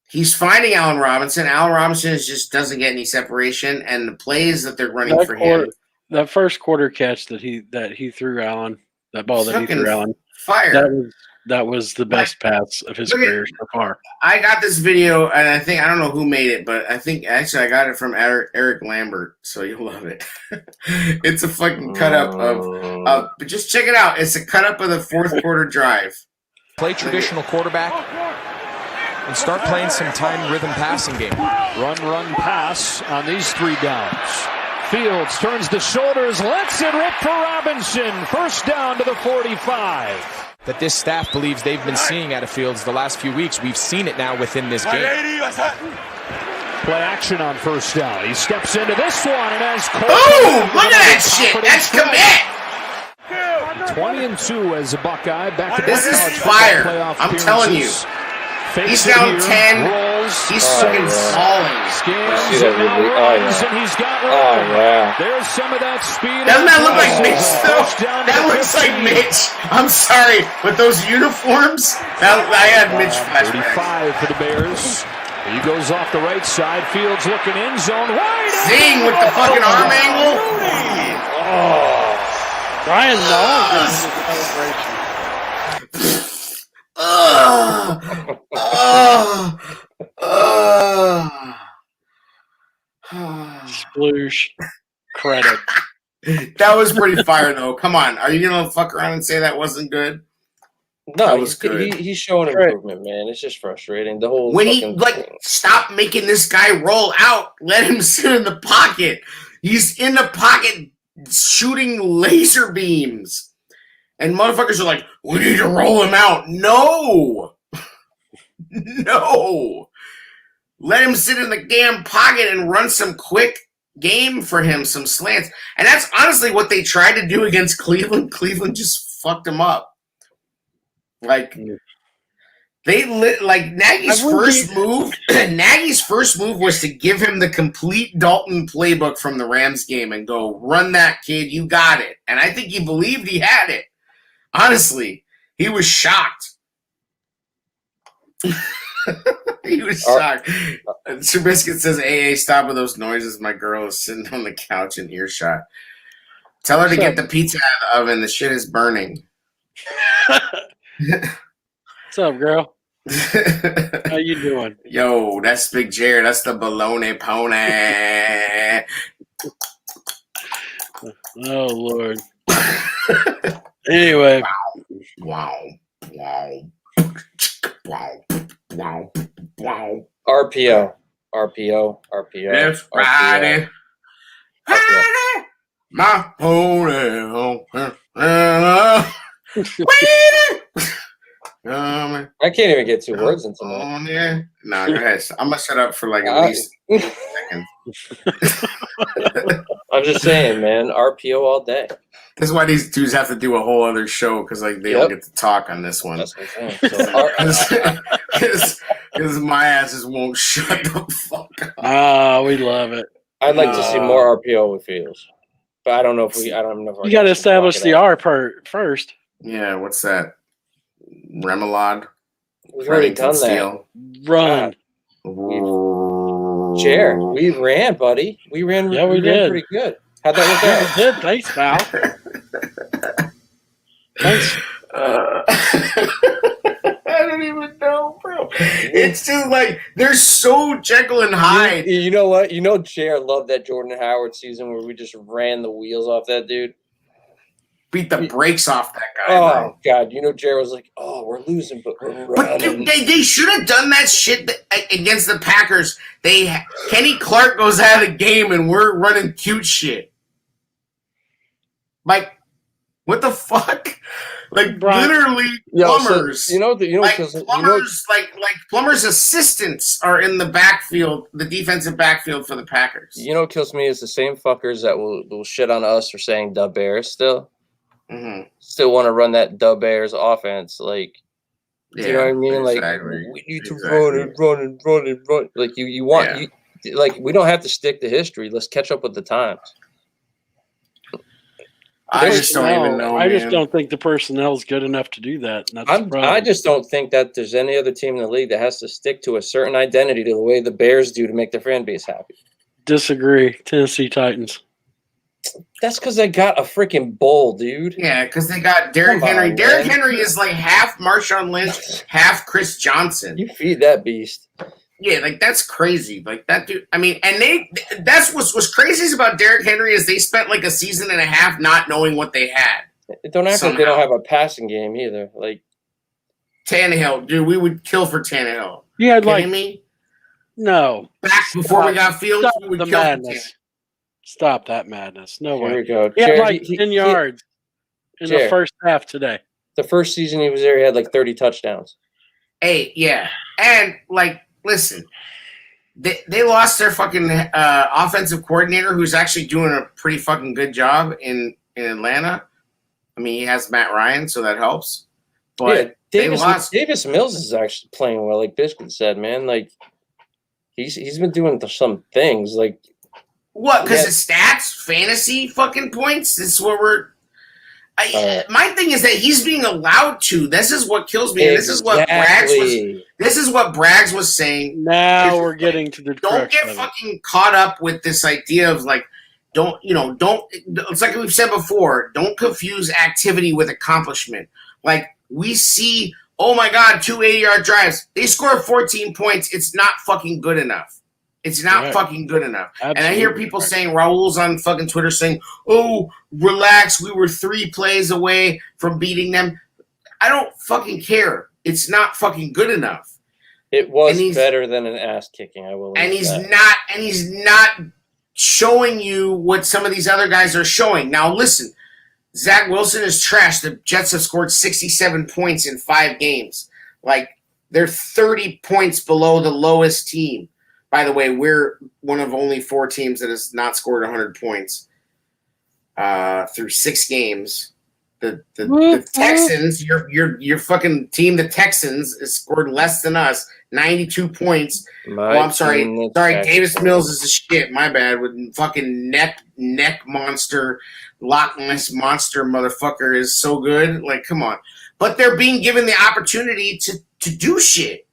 He's finding Allen Robinson. Allen Robinson just doesn't get any separation, and the plays that they're running for him. That first quarter catch that he threw Allen, that ball that he threw Allen, fire. That was the best pass of his career so far. I got this video, and I don't know who made it, but I think actually I got it from Eric Lambert, so you'll love it. It's a fucking cut up of but just check it out. It's a cut up of the fourth quarter drive. Play traditional quarterback and start playing some time rhythm passing game. Run, pass on these 3 downs. Fields turns the shoulders, lets it rip for Robinson. First down to the 45. That this staff believes they've been seeing out of Fields the last few weeks. We've seen it now within this game. Play action on first down. He steps into this one and has Cole. Boom! Look at that shit! That's commit! 20-2 as a Buckeye. Back to this is fire. I'm telling you. He's down 10. Rolls. He's fucking falling. Scans and now runs, and he's got room. There's some of that speed. Doesn't that look like Mitch, though? That looks like Mitch. I'm sorry, with those uniforms, I had Mitch flashbacks. 35 for the Bears. He goes off the right side. Fields looking in zone. Wide Zing with the fucking arm angle. Brian Nolan celebration. Sploosh. Credit. That was pretty fire, though. Come on. Are you going to fuck around and say that wasn't good? No, he's showing improvement, man. It's just frustrating. The whole stop making this guy roll out. Let him sit in the pocket. He's in the pocket shooting laser beams. And motherfuckers are like, we need to roll him out. No. No. Let him sit in the damn pocket and run some quick game for him, some slants. And that's honestly what they tried to do against Cleveland. Cleveland just fucked him up. Nagy's first move. Nagy's first move was to give him the complete Dalton playbook from the Rams game and go, run that, kid. You got it. And I think he believed he had it. Honestly, he was shocked. He was shocked. Trubisky says, "AA, stop with those noises. My girl is sitting on the couch in earshot. Tell her to get the pizza out of the oven. The shit is burning." What's up, girl? How you doing? Yo, that's Big Jared. That's the baloney pony. Oh, Lord. Anyway. Wow. RPO. It's Friday. My pony. I can't even get 2 words into that. Nah, go ahead. I'm gonna shut up for like at least a second. I'm just saying, man. RPO all day. This is why these dudes have to do a whole other show because like they don't get to talk on this one. That's what I'm saying. Because my asses won't shut the fuck up. We love it. I'd like to see more RPO with Fields, but I don't know if we. I don't know if you got to establish the R part first. Yeah, what's that? Remoulade. We've already done that. Run. Chair. We ran, buddy. We ran. Yeah, we did. Pretty good. How'd that work out? We did. Thanks, pal. Thanks. I don't even even know, bro. It's just like they're so Jekyll and Hyde. You know what? You know, Jared loved that Jordan Howard season where we just ran the wheels off that dude. Beat the brakes off that guy, Oh, bro. God. You know, Jared was like, oh, we're losing, but we're running. But they should have done that shit against the Packers. Kenny Clark goes out of the game and we're running cute shit. Like, what the fuck? Like, literally, plumbers. Plumbers' assistants are in the backfield, the defensive backfield for the Packers. You know what kills me is the same fuckers that will shit on us for saying the Bears still. Mm-hmm. Still want to run that the Bears offense. Like, you know what I mean? Exactly. Like, we need to run. Like, you want, like, we don't have to stick to history. Let's catch up with the times. I just don't even know. I just don't think the personnel is good enough to do that. I just don't think that there's any other team in the league that has to stick to a certain identity to the way the Bears do to make their fan base happy. Disagree. Tennessee Titans. That's because they got a freaking bowl, dude. Yeah, because they got Derrick Henry. Derrick Henry is like half Marshawn Lynch, half Chris Johnson. You feed that beast. Yeah, like that's crazy. Like that dude. I mean, and that's what's crazy about Derrick Henry is they spent like a season and a half not knowing what they had. Don't act like they don't have a passing game either. Like Tannehill, dude, we would kill for Tannehill. Yeah, kidding me? No. Back before we got Fields, we would kill for Tannehill. Stop that madness. No way. Here we go. He had like 10 yards in the first half today. The first season he was there, he had like 30 touchdowns. Hey, yeah. And, like, listen, they lost their fucking offensive coordinator who's actually doing a pretty fucking good job in Atlanta. I mean, he has Matt Ryan, so that helps. But Davis Mills is actually playing well, like Biscuit said, man. Like, he's been doing some things, like, what? Because of stats, fantasy, fucking points. This is what we're. My thing is that he's being allowed to. This is what kills me. Exactly. This is what Braggs was saying. Now we're getting to the. Don't get fucking caught up with this idea of like, don't. It's like we've said before. Don't confuse activity with accomplishment. Like we see. Oh my God, 2 80-yard drives. They scored 14 points. It's not fucking good enough. It's not fucking good enough. Absolutely. And I hear people saying, Raul's on fucking Twitter saying, oh, relax, we were 3 plays away from beating them. I don't fucking care. It's not fucking good enough. It was better than an ass kicking, I will. And he's not showing you what some of these other guys are showing. Now listen, Zach Wilson is trash. The Jets have scored 67 points in 5 games. Like, they're 30 points below the lowest team. By the way, we're one of only 4 teams that has not scored 100 points through 6 games. The Texans, your fucking team, the Texans, has scored less than us, 92 points. I'm sorry. Sorry, Davis Mills is a shit. My bad. With fucking neck monster, Loch Ness monster motherfucker is so good. Like, come on. But they're being given the opportunity to do shit.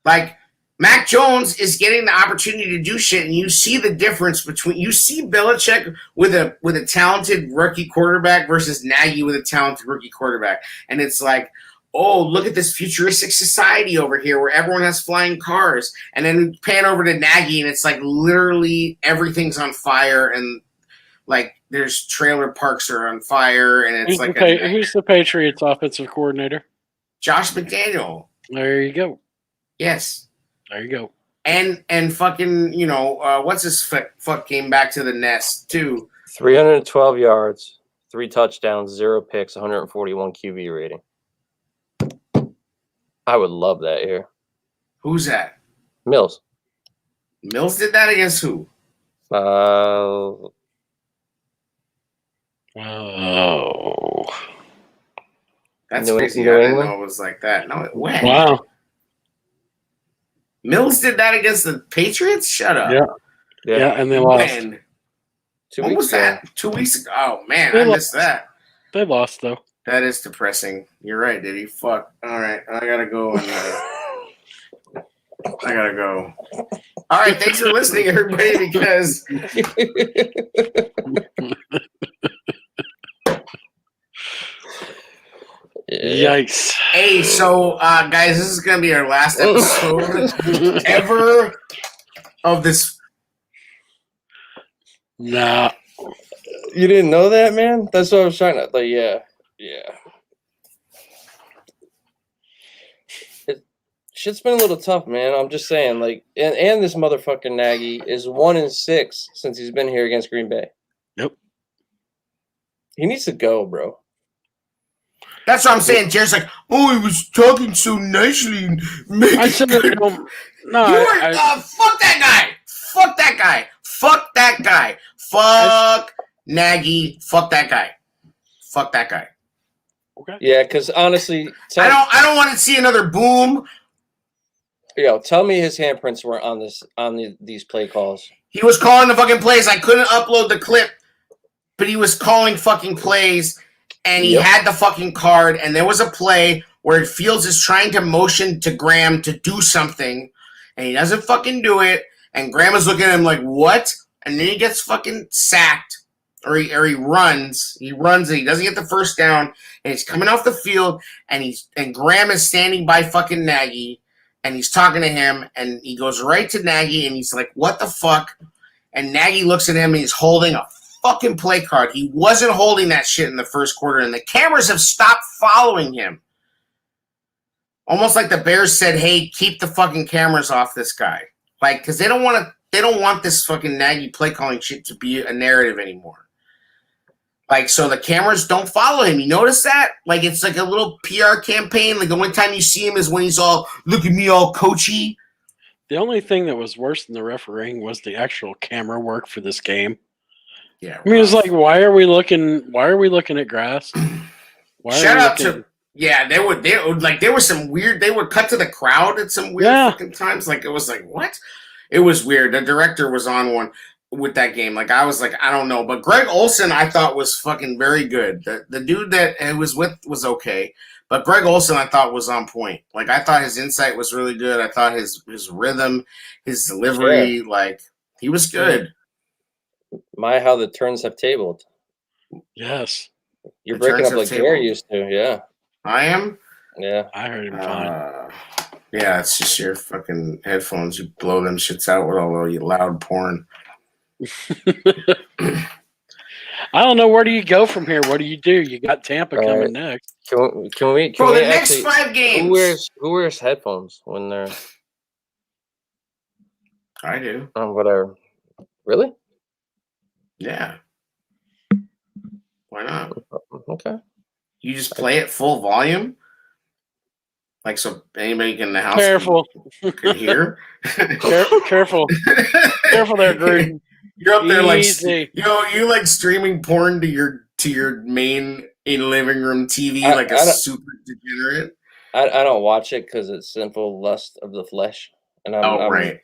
Like, Mac Jones is getting the opportunity to do shit, and you see the difference between you see Belichick with a talented rookie quarterback versus Nagy with a talented rookie quarterback, and it's like, oh, look at this futuristic society over here where everyone has flying cars, and then pan over to Nagy, and it's like literally everything's on fire, and like there's trailer parks are on fire, and it's who's the Patriots offensive coordinator? Josh McDaniel. There you go. Yes. There you go. And fucking, what's his fuck came back to the nest, too. 312 yards, 3 touchdowns, 0 picks, 141 QB rating. I would love that here. Who's that? Mills. Mills did that against who? Oh. That's crazy. I didn't know it was like that. No, when? Wow. Mills did that against the Patriots? Shut up. Yeah, and they lost. When was that? 2 weeks ago? Oh, man, I missed that. They lost, though. That is depressing. You're right, Diddy. Fuck. All right, I gotta go. I gotta go. All right, thanks for listening, everybody, because... Yikes. Hey, so guys, this is gonna be our last episode ever of this. Nah. You didn't know that, man? That's what I was trying to like. Yeah. Shit's been a little tough, man. I'm just saying, like, and this motherfucking Nagy is 1-6 since he's been here against Green Bay. Yep. He needs to go, bro. That's what I'm saying. Jared's like, oh, he was talking so nicely. And I said that. Fuck that guy. Fuck that guy. Fuck that guy. Fuck Nagy. Fuck that guy. Fuck that guy. Okay. Yeah, because honestly, I don't want to see another boom. Tell me his handprints were on these play calls. He was calling the fucking plays. I couldn't upload the clip, but he was calling fucking plays, and he had the fucking card, and there was a play where Fields is trying to motion to Graham to do something, and he doesn't fucking do it, and Graham is looking at him like, what? And then he gets fucking sacked, or he runs. He runs, and he doesn't get the first down, and he's coming off the field, and Graham is standing by fucking Nagy, and he's talking to him, and he goes right to Nagy, and he's like, what the fuck? And Nagy looks at him, and he's holding a fucking play card. He wasn't holding that shit in the first quarter, and the cameras have stopped following him. Almost like the Bears said, hey, keep the fucking cameras off this guy. Like, because they don't want this fucking Nagy play calling shit to be a narrative anymore. Like, so the cameras don't follow him. You notice that? Like, it's like a little PR campaign. Like, the only time you see him is when he's all, look at me, all coachy. The only thing that was worse than the refereeing was the actual camera work for this game. Yeah. I mean, it's like, why are we looking at grass? Shout out to, they were some weird, they would cut to the crowd at some weird fucking times. Like, it was like, what? It was weird. The director was on one with that game. Like, I was like, I don't know. But Greg Olson, I thought, was fucking very good. The dude that he was with was okay. But Greg Olson, I thought, was on point. Like, I thought his insight was really good. I thought his rhythm, his delivery, like, he was good. How the turns have tabled. Yes. You're breaking up like Gary used to, yeah. I am? Yeah. I heard him fine. Yeah, it's just your fucking headphones. You blow them shits out with all the loud porn. I don't know. Where do you go from here? What do? You got Tampa coming next. Can we the next 5 games. Who wears headphones when they're... I do. Whatever. Really? Yeah. Why not? Okay. You just play it full volume? Like, so anybody in the house can hear? Careful there, Gruden. You're up there Easy. like, you like streaming porn to your main living room TV like a super degenerate. I don't watch it because it's sinful lust of the flesh, and right.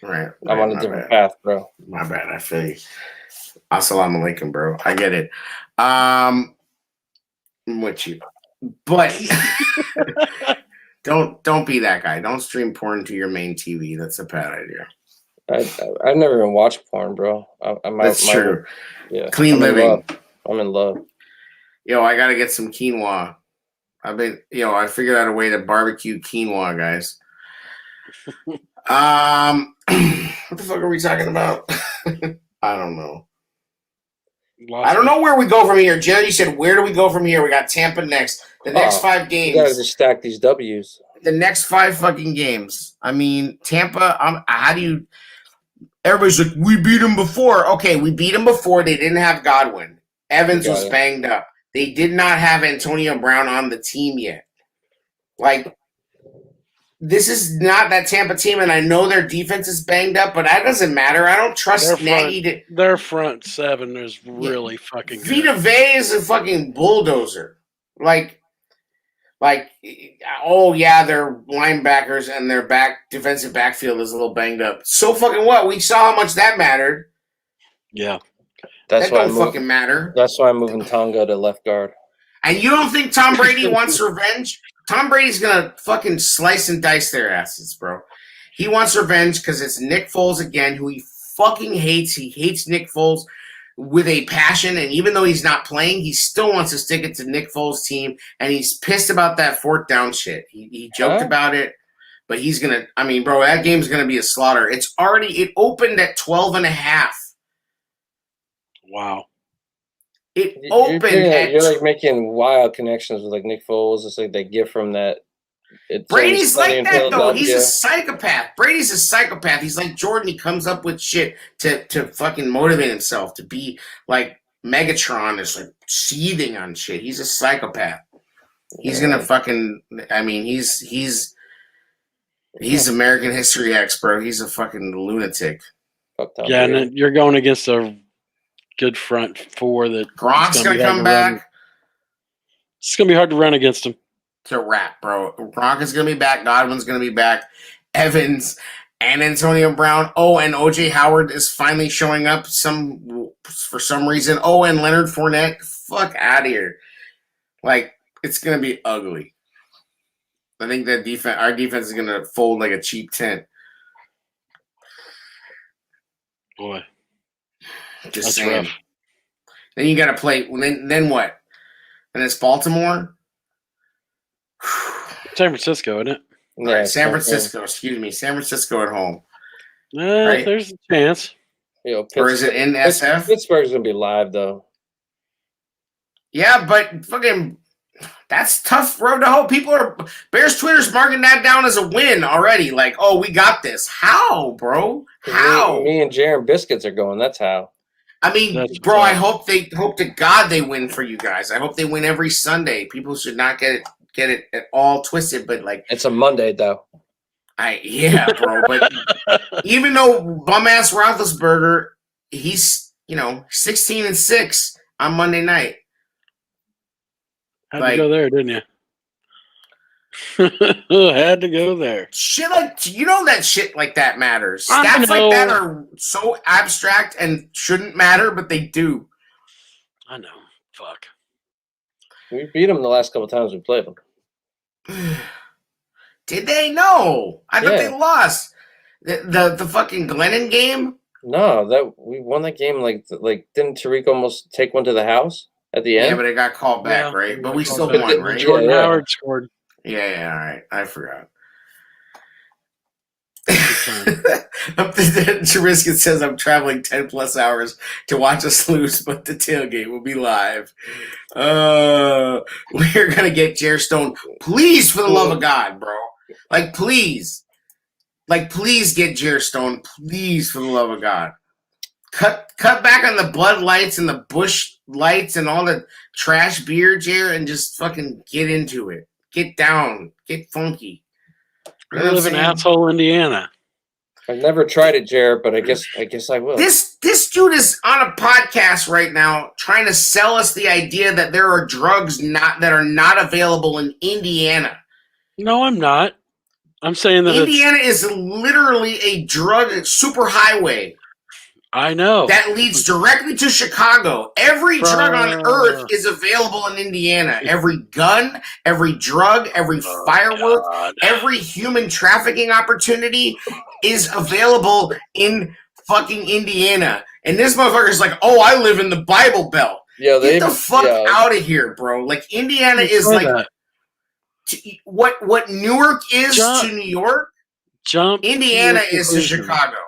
I'm on a different path, bro. My bad. I feel you. Assalamu alaikum, bro. I get it. I'm with you, but don't be that guy. Don't stream porn to your main TV. That's a bad idea. I've never even watched porn, bro. That's true. Yeah, clean living. I'm in love. Yo, I gotta get some quinoa. I figured out a way to barbecue quinoa, guys. What the fuck are we talking about? I don't know. I don't know where we go from here. Jerry, you said, where do we go from here? We got Tampa next. The next 5 games. You gotta just stack these W's. The next 5 fucking games. I mean, Tampa, how do you... Everybody's like, we beat them before. Okay, we beat them before. They didn't have Godwin. Evans was banged up. They did not have Antonio Brown on the team yet. Like, this is not that Tampa team, and I know their defense is banged up, but that doesn't matter. I don't trust Nagy. Their front 7 is really fucking good. Vita Vea is a fucking bulldozer. Like, oh yeah, their linebackers and their defensive backfield is a little banged up. So fucking what? We saw how much that mattered. Yeah. That don't fucking matter. That's why I'm moving Tonga to left guard. And you don't think Tom Brady wants revenge? Tom Brady's gonna fucking slice and dice their asses, bro. He wants revenge because it's Nick Foles again, who he fucking hates. He hates Nick Foles. with a passion, and even though he's not playing, he still wants to stick it to Nick Foles' team, and he's pissed about that fourth down shit. He joked about it, but he's gonna. I mean, bro, that game's gonna be a slaughter. It opened at 12.5. Wow. You're like making wild connections with like Nick Foles. It's like they give from that. Brady's like that though. He's a psychopath. Brady's a psychopath. He's like Jordan. He comes up with shit to fucking motivate himself to be like Megatron is like seething on shit. He's a psychopath. He's gonna fucking. I mean, he's American History X, bro. He's a fucking lunatic. Yeah, and then you're going against a good front four that Gronk's gonna come back. It's gonna be hard to run against him. It's a wrap, bro. Gronk is gonna be back. Godwin's gonna be back. Evans and Antonio Brown. Oh, and OJ Howard is finally showing up for some reason. Oh, and Leonard Fournette. Fuck out of here. Like, it's gonna be ugly. I think that our defense is gonna fold like a cheap tent. Boy. Just saying. Rough. Then you got to play. Then what? And it's Baltimore. San Francisco, isn't it? Yeah, right, San Francisco. Excuse me, San Francisco at home. Right? There's a chance. Or is it in SF? Pittsburgh's gonna be live though. Yeah, but fucking, that's tough road to hoe. Bears Twitter's marking that down as a win already. Like, oh, we got this. How, bro? How? Me and Jaron Biscuits are going. That's how. I mean, bro, I hope to God they win for you guys. I hope they win every Sunday. People should not get it at all twisted, but like it's a Monday though. Yeah, bro. But even though bum ass Roethlisberger, he's 16-6 on Monday night. Had to go there, didn't you? Had to go there. Shit that shit like that matters. Stats like that are so abstract and shouldn't matter, but they do. I know. Fuck. We beat them the last couple times we played them. Did they? No. I thought they lost. The fucking Glennon game? No, we won that game like didn't Tariq almost take one to the house at the end? Yeah, but it got called back, right? But we still won, right? Jordan Howard scored. Yeah, all right. I forgot. Trubisky says I'm traveling 10 plus hours to watch us lose, but the tailgate will be live. We're gonna get Jer Stone. Please, for the love of God, bro. Like, please. Get Jer Stone. Please, for the love of God. Cut back on the Bud Lights and the Bush Lights and all the trash beer, Jer, and just fucking get into it. Get down. Get funky. I live in asshole Indiana. I've never tried it, Jared, but I guess I will. This dude is on a podcast right now trying to sell us the idea that there are drugs that are not available in Indiana. No, I'm not. I'm saying that Indiana is literally a drug superhighway. I know. That leads directly to Chicago. Every drug on earth is available in Indiana. Every gun, every drug, every firework, every human trafficking opportunity is available in fucking Indiana. And this motherfucker's like, oh, I live in the Bible Belt. Yeah, get the fuck out of here, bro. Like, Indiana is like what Newark is to New York. Indiana is to Chicago.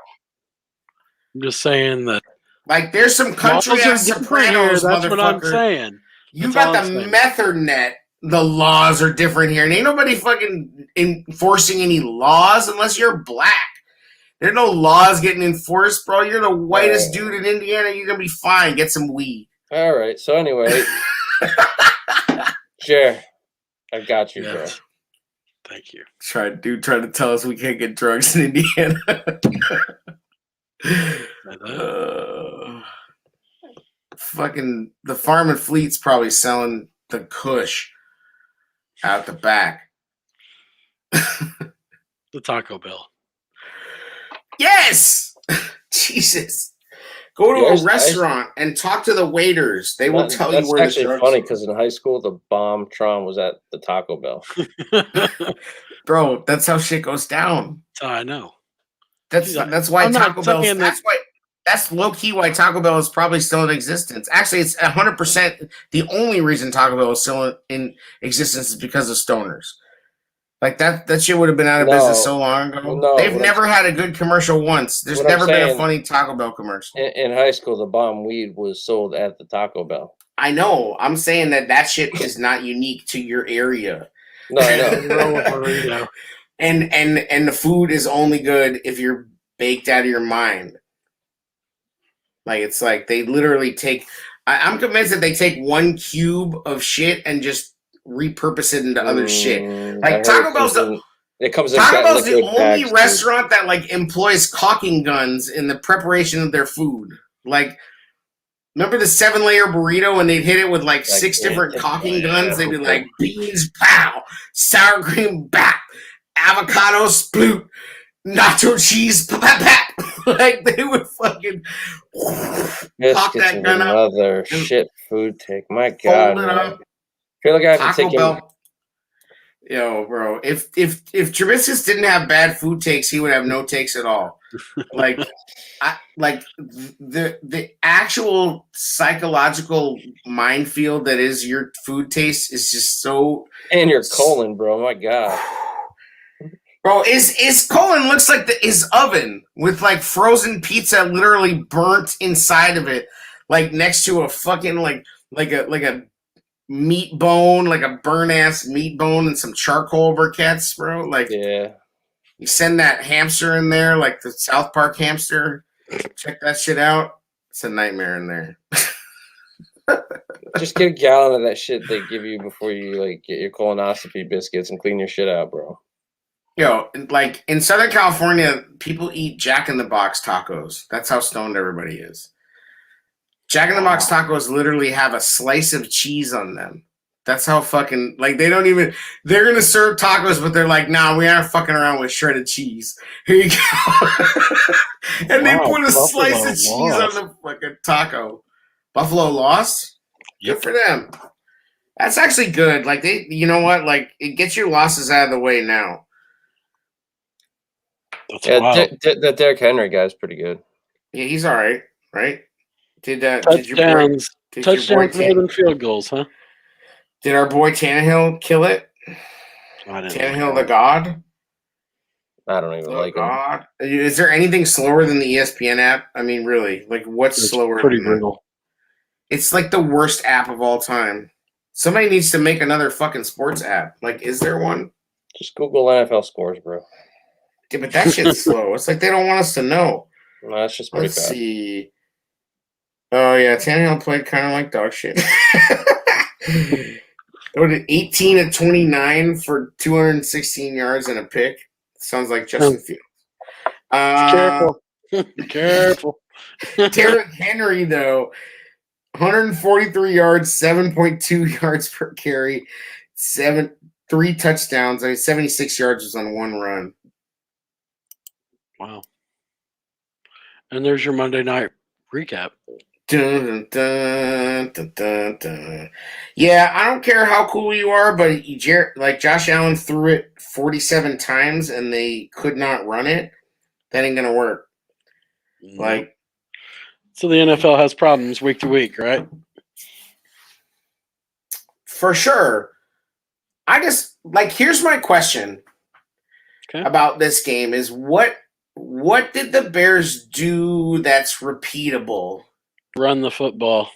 I'm just saying that. Like, there's some country ass Sopranos, that's what I'm saying. You got the Methernet. The laws are different here. And ain't nobody fucking enforcing any laws unless you're black. There's no laws getting enforced, bro. You're the whitest dude in Indiana. You're going to be fine. Get some weed. All right. So, anyway. Sure. I got you, bro. Thank you. Trying to tell us we can't get drugs in Indiana. Fucking the Farm and Fleet's probably selling the Kush out the back. The Taco Bell. Yes! Jesus. Go to a restaurant and talk to the waiters. They will tell you where the drugs are. That's actually funny because in high school, the bomb Tron was at the Taco Bell. Bro, that's how shit goes down. I know. That's why Taco Bell. That's low key why Taco Bell is probably still in existence. Actually, it's 100% the only reason Taco Bell is still in existence is because of stoners. Like that shit would have been out of business so long ago. No, They've never had a good commercial once. There's never been a funny Taco Bell commercial. In high school, the bomb weed was sold at the Taco Bell. I know. I'm saying that shit is not unique to your area. No, I know. and the food is only good if you're baked out of your mind. Like it's like they literally take. I'm convinced that they take one cube of shit and just repurpose it into other shit. Like Taco Bell's the only restaurant that like employs caulking guns in the preparation of their food. Like, remember the 7-layer burrito when they'd hit it with like 6 different caulking guns? They'd be like beans, pow, sour cream, bap, avocado, sploot, nacho cheese, pap. Like they would fucking pop that gun up. Another shit food take. My God, man. I feel like I have to take him. Yo, bro, if Trubisky didn't have bad food takes, he would have no takes at all. Like, the actual psychological minefield that is your food taste is just so. And your colon, bro. My God. Bro, his colon looks like his oven with like frozen pizza literally burnt inside of it, like next to a fucking like a meat bone, like a burn ass meat bone and some charcoal briquettes, bro. Like, yeah, you send that hamster in there, like the South Park hamster. Check that shit out. It's a nightmare in there. Just get a gallon of that shit they give you before you like get your colonoscopy biscuits and clean your shit out, bro. Yo, like in Southern California, people eat Jack in the Box tacos. That's how stoned everybody is. Jack in the Box tacos literally have a slice of cheese on them. That's how fucking, like, they're going to serve tacos, but they're like, nah, we aren't fucking around with shredded cheese. Here you go. And they put a slice of cheese on the fucking taco. Buffalo lost? Good for them. That's actually good. Like, you know what? Like, it gets your losses out of the way now. That Derrick Henry guy's pretty good. Yeah, he's all right, right? Touchdowns more than field goals, huh? Did our boy Tannehill kill it? Tannehill the God? I don't even like him. Is there anything slower than the ESPN app? I mean, really? Like, what's slower? Pretty brutal. It's like the worst app of all time. Somebody needs to make another fucking sports app. Like, is there one? Just Google NFL scores, bro. Yeah, but that shit's slow. It's like they don't want us to know. No, that's just pretty fast. Let's see. Oh, yeah, Tannehill played kind of like dog shit. 18 of 29 for 216 yards and a pick. Sounds like Justin Fields. Careful. Derrick Henry, though, 143 yards, 7.2 yards per carry, 3 touchdowns. I mean, 76 yards was on one run. Wow. And there's your Monday night recap. Dun, dun, dun, dun, dun. Yeah, I don't care how cool you are, but like Josh Allen threw it 47 times and they could not run it. That ain't gonna work. Like, so the NFL has problems week to week, right? For sure. I just like, here's my question about this game: is what did the Bears do that's repeatable? Run the football.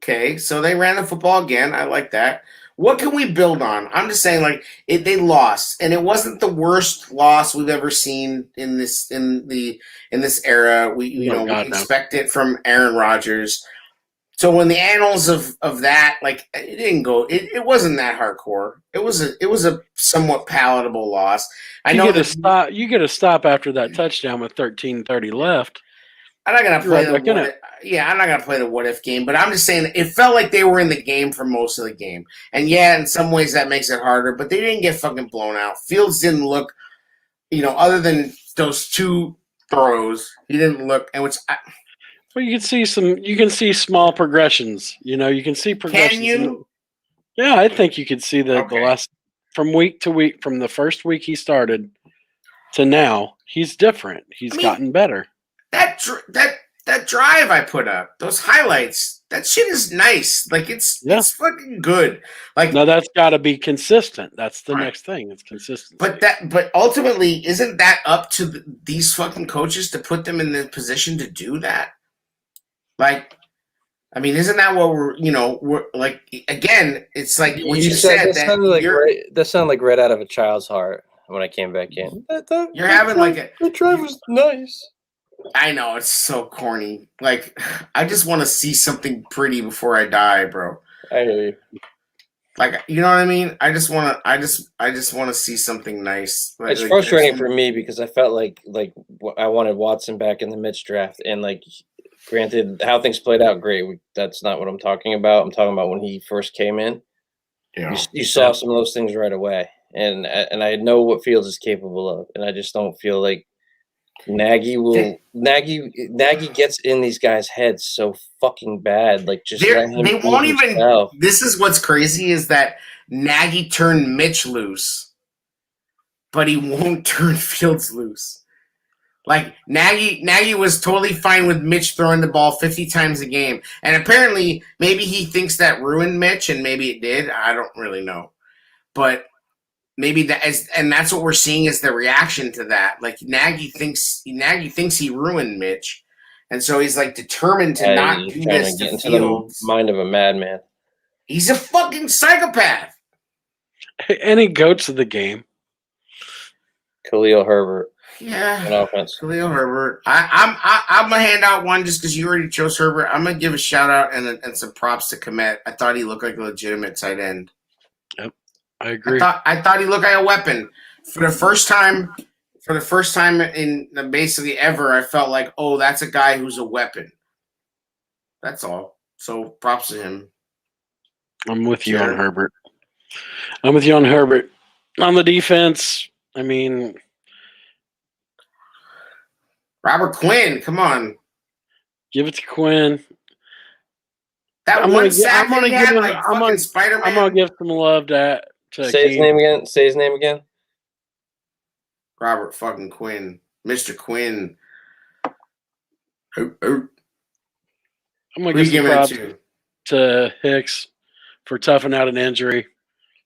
Okay, so they ran the football again. I like that. What can we build on? I'm just saying, like, they lost, and it wasn't the worst loss we've ever seen in this era. We expect it from Aaron Rodgers. So when the annals of that, like, it didn't go. It wasn't that hardcore. It was a somewhat palatable loss. You get a stop after that touchdown with 13:30 left. I'm not gonna play I'm not gonna play the what if game, but I'm just saying it felt like they were in the game for most of the game. And yeah, in some ways that makes it harder, but they didn't get fucking blown out. Fields didn't look, other than those 2 throws, he didn't look. And well, you can see small progressions. You can see progressions. Can you? Yeah, I think you could see the last, from week to week, from the first week he that he's different. He's gotten better. That that drive I put up, those highlights, that shit is nice. Like it's fucking good. Like now that's got to be consistent. That's the Right. next thing. It's consistency. But ultimately, isn't that up to these fucking coaches to put them in the position to do that? Like, I mean, isn't that what we're like? Again, it's like what you said that that sounded like right out of a child's heart when I came back in. You're having like a the drive was nice. I know it's so corny. Like, I just want to see something pretty before I die, bro. I hear you. Like, you know what I mean? I just want to see something nice. It's frustrating for me because I felt like I wanted Watson back in the Mitch draft, and like, granted, how things played out, great. That's not what I'm talking about. I'm talking about when he first came in. Yeah, you saw some of those things right away, and I know what Fields is capable of, and I just don't feel like Nagy gets in these guys' heads so fucking bad. Like, just let him they won't even. himself. This is what's crazy is that Nagy turned Mitch loose, but he won't turn Fields loose. Like Nagy was totally fine with Mitch throwing the ball 50 times a game, and apparently maybe he thinks that ruined Mitch, and maybe it did. I don't really know, but. Maybe that's what we're seeing is the reaction to that. Like Nagy thinks he ruined Mitch, and so he's like determined to not do this to into Fields. The mind of a madman. He's a fucking psychopath. Any goats of the game? Khalil Herbert. Yeah, on offense. Khalil Herbert. I'm gonna hand out one just because you already chose Herbert. I'm gonna give a shout out and some props to Kmet. I thought he looked like a legitimate tight end. Yep. I agree. I thought he looked like a weapon for the first time. For the first time in basically ever, I felt like, oh, that's a guy who's a weapon. That's all. So props to him. I'm with you on Herbert. I'm with you on Herbert. On the defense, I mean, Robert Quinn, come on, give it to Quinn. That I'm one sack I'm gonna he had, like fucking Spider-Man. I'm gonna give some love to Say his name again. Say his name again. Robert fucking Quinn. Mr. Quinn. I'm gonna give some props to Hicks for toughing out an injury.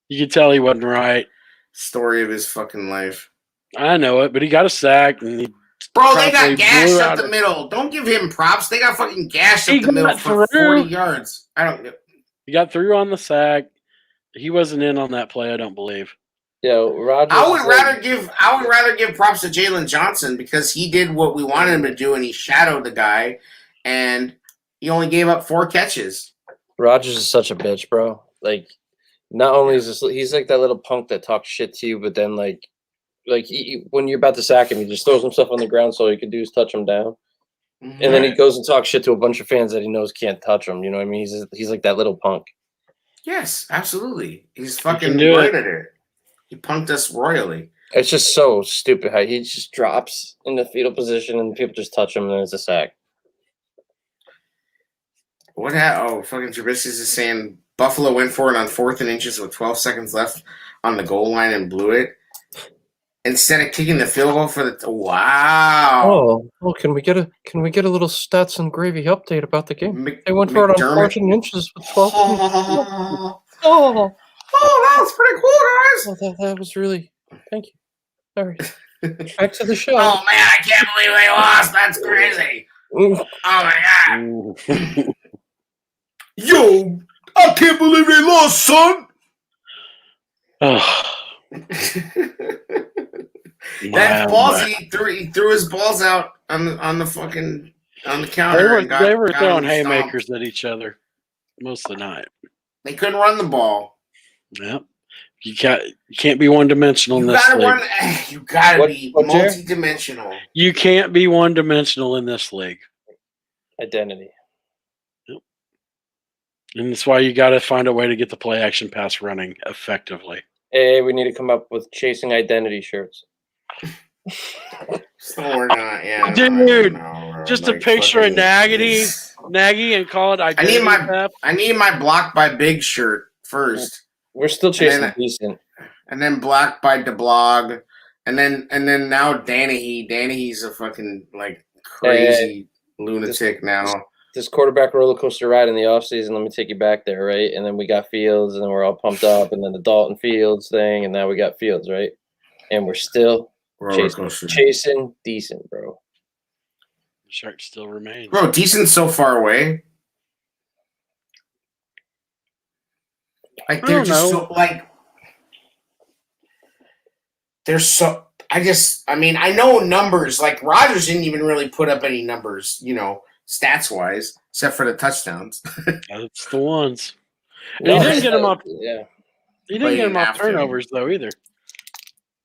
You could tell he wasn't right. Story of his fucking life. I know it, but he got a sack and he Bro, they got gashed up the middle. Don't give him props. They got fucking gashed up the middle for 40 yards. He got through on the sack. He wasn't in on that play, I don't believe. Yeah, Rodgers. I would rather give props to Jalen Johnson because he did what we wanted him to do and he shadowed the guy and he only gave up 4 catches. Rodgers is such a bitch, bro. Like, not only is he's like that little punk that talks shit to you, but then like when you're about to sack him, he just throws himself on the ground so all you can do is touch him down. Mm-hmm. And then he goes and talks shit to a bunch of fans that he knows can't touch him. You know what I mean? He's like that little punk. Yes, absolutely. He's fucking great at it. He punked us royally. It's just so stupid how he just drops in the fetal position and people just touch him and then it's a sack. What happened? Oh, fucking Trubisky's is saying Buffalo went for it on 4th and inches with 12 seconds left on the goal line and blew it. Instead of kicking the field goal for the wow. Oh, can we get a little stats and gravy update about the game? They went for it on 14 inches with 12. Oh, that was pretty cool, guys. That was really. Thank you. All right. Back to the show. Oh man, I can't believe they lost. That's crazy. Oh my god. Yo, I can't believe they lost, son. That ballsy. He threw his balls out on the counter. They were throwing haymakers at each other most of the night. They couldn't run the ball. Yep. You can't be one dimensional in this league. You gotta be multi-dimensional. You can't be one dimensional in this league. Identity. Yep. And that's why you got to find a way to get the play action pass running effectively. Hey, we need to come up with chasing identity shirts. So we're not, yeah. Dude, just a picture of Nagy and call it identity. I need my block by Big shirt first. We're still chasing decent. And then block by DeBlog. And then now Danahy. Danahy's a fucking like crazy. lunatic now. This quarterback roller coaster ride in the offseason, let me take you back there, right? And then we got Fields, and then we're all pumped up, and then the Dalton Fields thing, and now we got Fields, right? And we're still chasing decent, bro. The shark still remains. Bro, decent's so far away. Like they're just so like they're so. I mean, I know numbers. Like Rodgers didn't even really put up any numbers, stats wise, except for the touchdowns. That's the ones. And No, he didn't get them off. Yeah. He didn't get them off turnovers though either.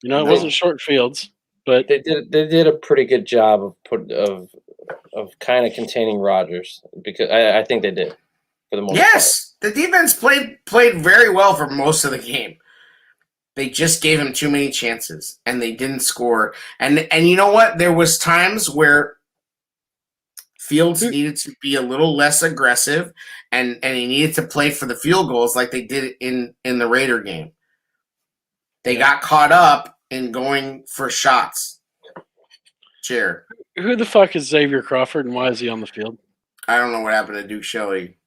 It wasn't short fields, but They did a pretty good job of kind of containing Rodgers, because I think they did for the most part. Yes, the defense played very well for most of the game. They just gave him too many chances, and they didn't score. And you know what? There was times where Fields needed to be a little less aggressive, and he needed to play for the field goals like they did in the Raider game. They got caught up in going for shots. Chair. Who the fuck is Xavier Crawford, and why is he on the field? I don't know what happened to Duke Shelley.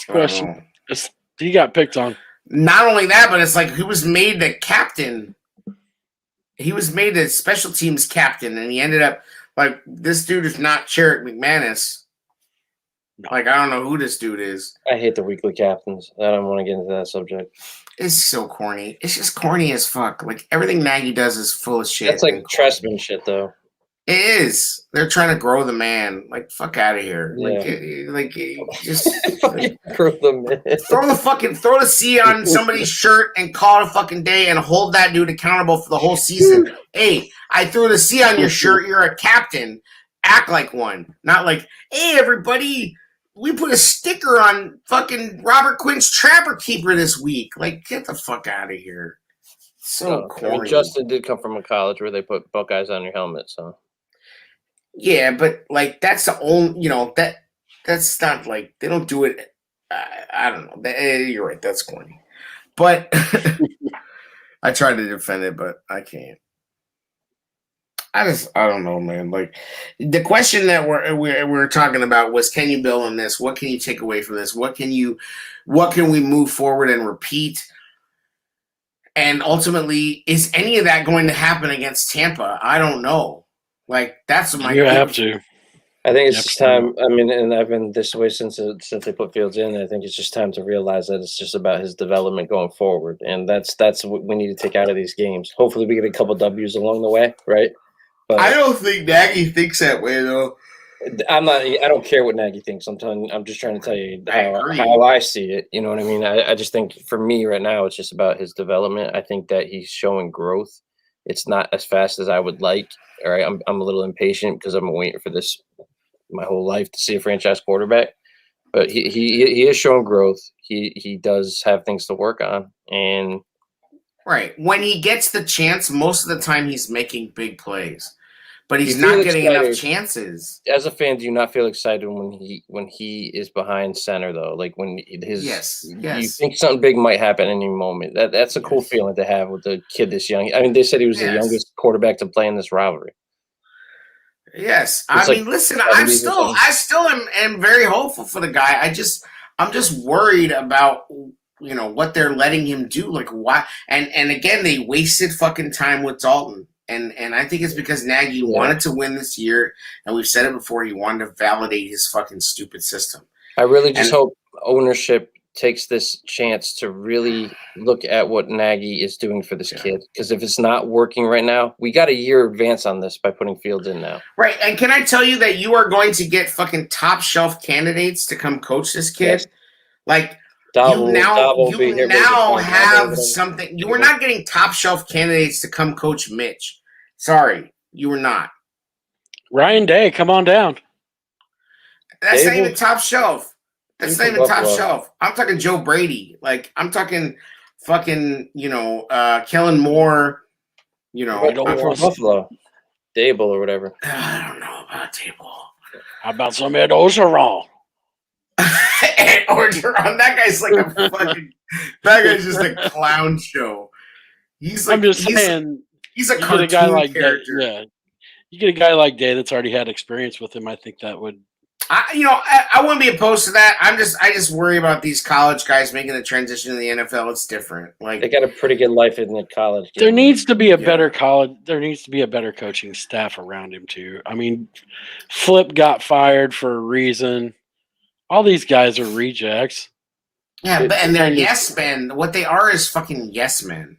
Question. He got picked on. Not only that, but it's like he was made the captain. He was made the special teams captain, and he ended up like this dude is not Cherrick McManus. No. Like I don't know who this dude is. I hate the weekly captains. I don't want to get into that subject. It's so corny. It's just corny as fuck. Like everything Nagy does is full of shit. That's like Trestman shit, though. It is. They're trying to grow the man. Like fuck out of here. Yeah. Like just Grow the man. throw the C on somebody's shirt and call it a fucking day and hold that dude accountable for the whole season. Hey, I threw the C on your shirt. You're a captain. Act like one. Not like, hey, everybody, we put a sticker on fucking Robert Quinn's Trapper Keeper this week. Like, get the fuck out of here. So corny. Justin did come from a college where they put Buckeyes on your helmet, so. Yeah, but like that's the only, that's not like they don't do it. I don't know. You're right. That's corny. But I tried to defend it, but I can't. I don't know, man. Like the question that we're talking about was, can you build on this? What can you take away from this? What can we move forward and repeat? And ultimately, is any of that going to happen against Tampa? I don't know. Like that's my. You have to. I think it's just time. I mean, and I've been this way since they put Fields in. I think it's just time to realize that it's just about his development going forward, and that's what we need to take out of these games. Hopefully, we get a couple W's along the way, right? But I don't think Nagy thinks that way, though. I don't care what Nagy thinks. I'm just trying to tell you how I see it. You know what I mean? I just think for me right now, it's just about his development. I think that he's showing growth. It's not as fast as I would like. All right, I'm a little impatient because I'm waiting for this my whole life to see a franchise quarterback. But he is showing growth. He does have things to work on, and right when he gets the chance, most of the time he's making big plays, but he's not getting enough chances. As a fan, do you not feel excited when he is behind center though? Like when his you think something big might happen any moment. That's a cool feeling to have with a kid this young. I mean, they said he was the youngest quarterback to play in this rivalry. Yes, I mean, listen, I still am very hopeful for the guy. I'm just worried about what they're letting him do. Like why? And again, they wasted fucking time with Dalton. And I think it's because Nagy wanted to win this year, and we've said it before, he wanted to validate his fucking stupid system. I really just hope ownership takes this chance to really look at what Nagy is doing for this kid. Because if it's not working right now, we got a year advance on this by putting Fields in now. Right, and can I tell you that you are going to get fucking top shelf candidates to come coach this kid? Yes. Like you now have something. You were not getting top shelf candidates to come coach Mitch. Sorry, you were not. Ryan Day, come on down. That's not even top shelf. That's not even top shelf. I'm talking Joe Brady. Like I'm talking fucking, Kellen Moore. Buffalo, Dable or whatever. I don't know about Dable. How about some Ed Orgeron? Ed Orgeron. That guy's like a fucking. That guy's just a clown show. He's like. I'm just saying. He's a cartoon character. Yeah. You get a guy like Day that's already had experience with him. I think that would. I wouldn't be opposed to that. I just worry about these college guys making the transition to the NFL. It's different. Like They got a pretty good life in the college game. There needs to be a better college. There needs to be a better coaching staff around him too. I mean, Flip got fired for a reason. All these guys are rejects. Yeah, and they're yes men. What they are is fucking yes men.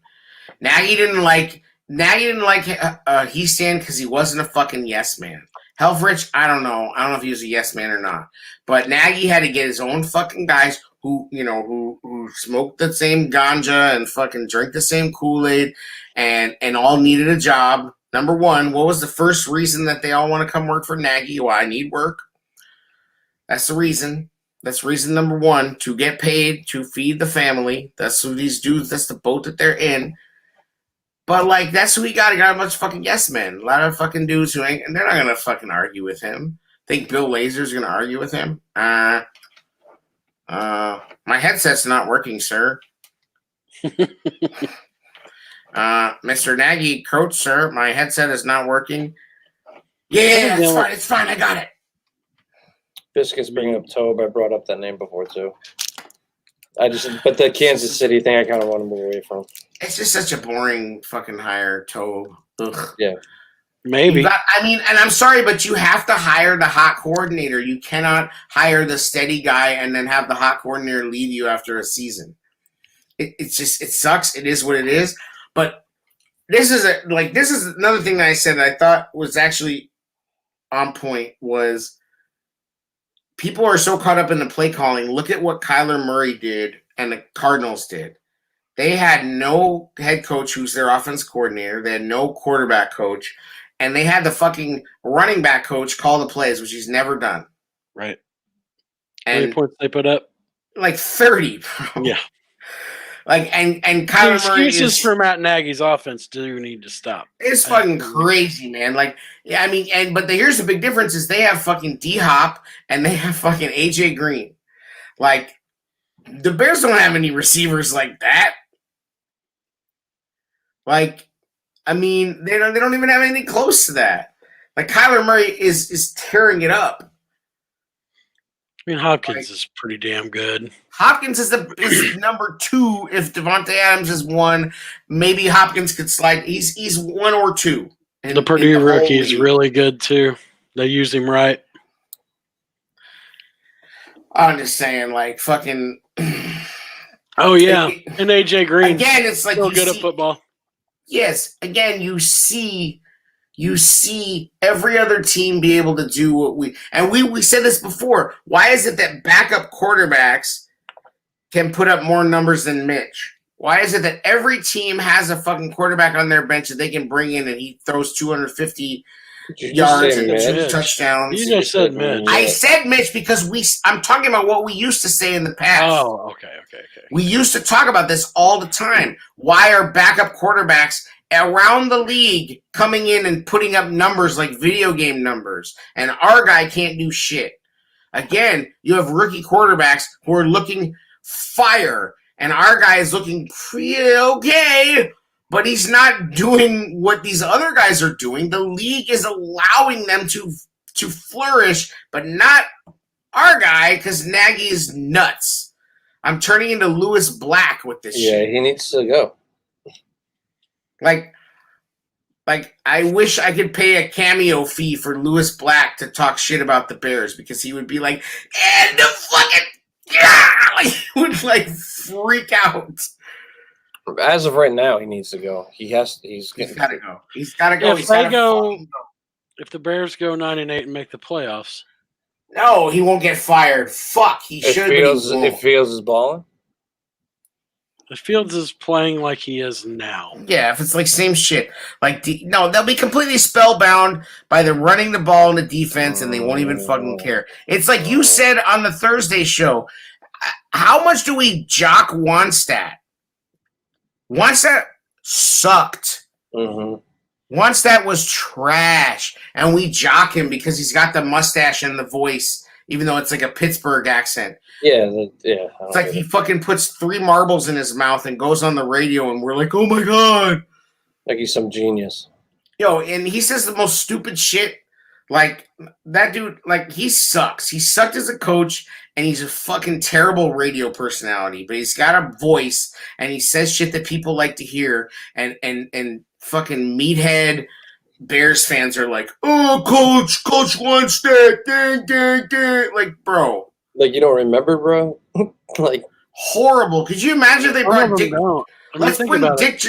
Nagy didn't like Heastan because he wasn't a fucking yes man. Helfrich, I don't know if he was a yes man or not. But Nagy had to get his own fucking guys who smoked the same ganja and fucking drink the same Kool-Aid and all needed a job. Number one, what was the first reason that they all want to come work for Nagy? Well, I need work. That's the reason. That's reason number one, to get paid, to feed the family. That's who these dudes, that's the boat that they're in. But, like, that's who he got. He got a bunch of fucking yes men. A lot of fucking dudes who ain't, and they're not going to fucking argue with him. Think Bill Lazor's going to argue with him? My headset's not working, sir. Mr. Nagy, coach, sir, my headset is not working. Yeah, it's fine, I got it. Biscuits bringing up Tobe. I brought up that name before, too. But the Kansas City thing, I kind of want to move away from. It's just such a boring fucking hire, Tobe. Ugh. Yeah. Maybe. And I'm sorry, but you have to hire the hot coordinator. You cannot hire the steady guy and then have the hot coordinator leave you after a season. It sucks. It is what it is. But this is another thing that I said that I thought was actually on point was people are so caught up in the play calling. Look at what Kyler Murray did and the Cardinals did. They had no head coach who's their offense coordinator. They had no quarterback coach. And they had the fucking running back coach call the plays, which he's never done. Right. And how many points they put up? Like 30, bro. Yeah. Like and Kyler the Murray excuses for Matt Nagy's offense do need to stop. It's fucking crazy, man. Like, yeah, I mean, but here's the big difference is they have fucking D-Hop and they have fucking AJ Green. Like, the Bears don't have any receivers like that. Like, I mean, they don't even have anything close to that. Like, Kyler Murray is tearing it up. I mean, Hopkins is pretty damn good. Hopkins is number 2 if Devontae Adams is 1. Maybe Hopkins could slide. He's 1 or 2. The Purdue rookie is really good, too. They use him right. I'm just saying, like, fucking... Oh, yeah. And A.J. Green. Again, it's like... Still good at football. Yes. Again, you see every other team be able to do what we... And we said this before. Why is it that backup quarterbacks can put up more numbers than Mitch? Why is it that every team has a fucking quarterback on their bench that they can bring in and he throws 250 yards and 2 touchdowns? You just said Mitch. I said Mitch because I'm talking about what we used to say in the past. Oh, okay. We used to talk about this all the time. Why are backup quarterbacks around the league coming in and putting up numbers like video game numbers? And our guy can't do shit. Again, you have rookie quarterbacks who are looking fire, and our guy is looking pretty okay, but he's not doing what these other guys are doing. The league is allowing them to flourish, but not our guy because Nagy is nuts. I'm turning into Lewis Black with this shit. Yeah, he needs to go. Like, I wish I could pay a cameo fee for Lewis Black to talk shit about the Bears because he would be like, and the fucking, yeah! Like, he would, like, freak out. As of right now, he needs to go. He's got to go. He's got to go. If the Bears go 9-8 and make the playoffs. No, he won't get fired. Fuck, he should. If Fields is balling? If Fields is playing like he is now. Yeah, if it's like same shit. Like, no, they'll be completely spellbound by the running the ball in the defense and they won't even fucking care. It's like you said on the Thursday show, how much do we jock Wannstedt? Wannstedt sucked. Mm-hmm. Wannstedt was trash, and we jock him because he's got the mustache and the voice, even though it's like a Pittsburgh accent. Yeah. It's like he fucking puts 3 marbles in his mouth and goes on the radio, and we're like, oh my God. Like he's some genius. and he says the most stupid shit. Like, that dude, like, he sucks. He sucked as a coach, and he's a fucking terrible radio personality. But he's got a voice, and he says shit that people like to hear. And fucking meathead Bears fans are like, oh, Coach wants that. Dang, dang, dang. Like, bro. Like, you don't remember, bro? Like, horrible. Could you imagine they brought Dick? Let's bring Dick.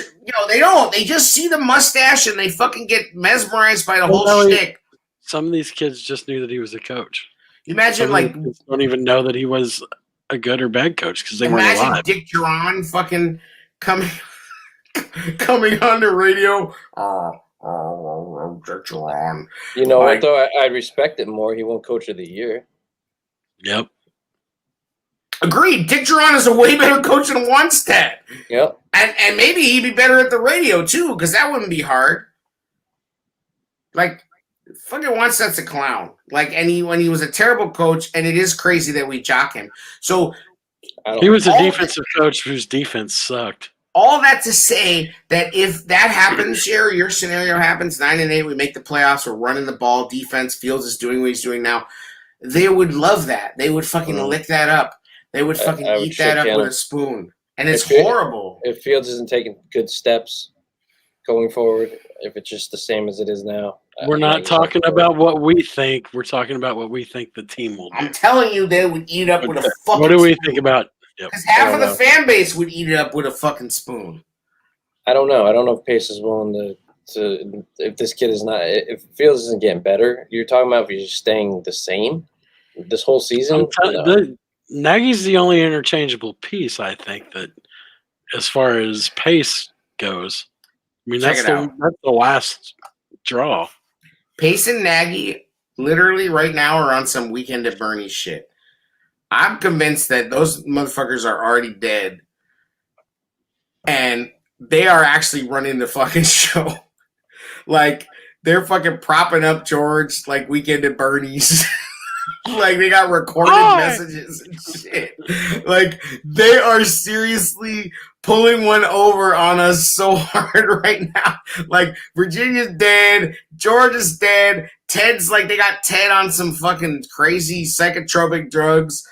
They don't. They just see the mustache and they fucking get mesmerized by the whole shtick. Some of these kids just knew that he was a coach. You imagine, like, don't even know that he was a good or bad coach because they weren't alive. Imagine Dick Duran fucking coming on the radio. Dick Duran. You know what, though? I'd respect it more. He won Coach of the Year. Yep. Agreed. Dick Duran is a way better coach than Wannstedt. Yep. And maybe he'd be better at the radio, too, because that wouldn't be hard. Like, fucking Wannstedt's a clown. Like, when he was a terrible coach, and it is crazy that we jock him. So he was a defensive coach whose defense sucked. All that to say that if that happens, your scenario happens, 9-8, we make the playoffs, we're running the ball, defense, Fields is doing what he's doing now, they would love that. They would fucking lick that up. They would fucking eat that up with a spoon. And it's horrible. If Fields isn't taking good steps going forward, if it's just the same as it is now. We're not talking about what we think. We're talking about what we think the team will do. I'm telling you, they would eat up with a fucking spoon. What do we think about? Because half of the fan base would eat it up with a fucking spoon. I don't know. I don't know if Pace is willing to if this kid is not – if Fields isn't getting better, you're talking about if he's staying the same this whole season? Nagy's the only interchangeable piece, I think, that as far as Pace goes. I mean, that's the last draw. Pace and Nagy literally right now are on some Weekend at Bernie's shit. I'm convinced that those motherfuckers are already dead. And they are actually running the fucking show. Like, they're fucking propping up George like Weekend at Bernie's. Like, they got recorded messages and shit. Like, they are seriously pulling one over on us so hard right now. Like, Virginia's dead. George is dead. Ted's like, they got Ted on some fucking crazy psychotropic drugs.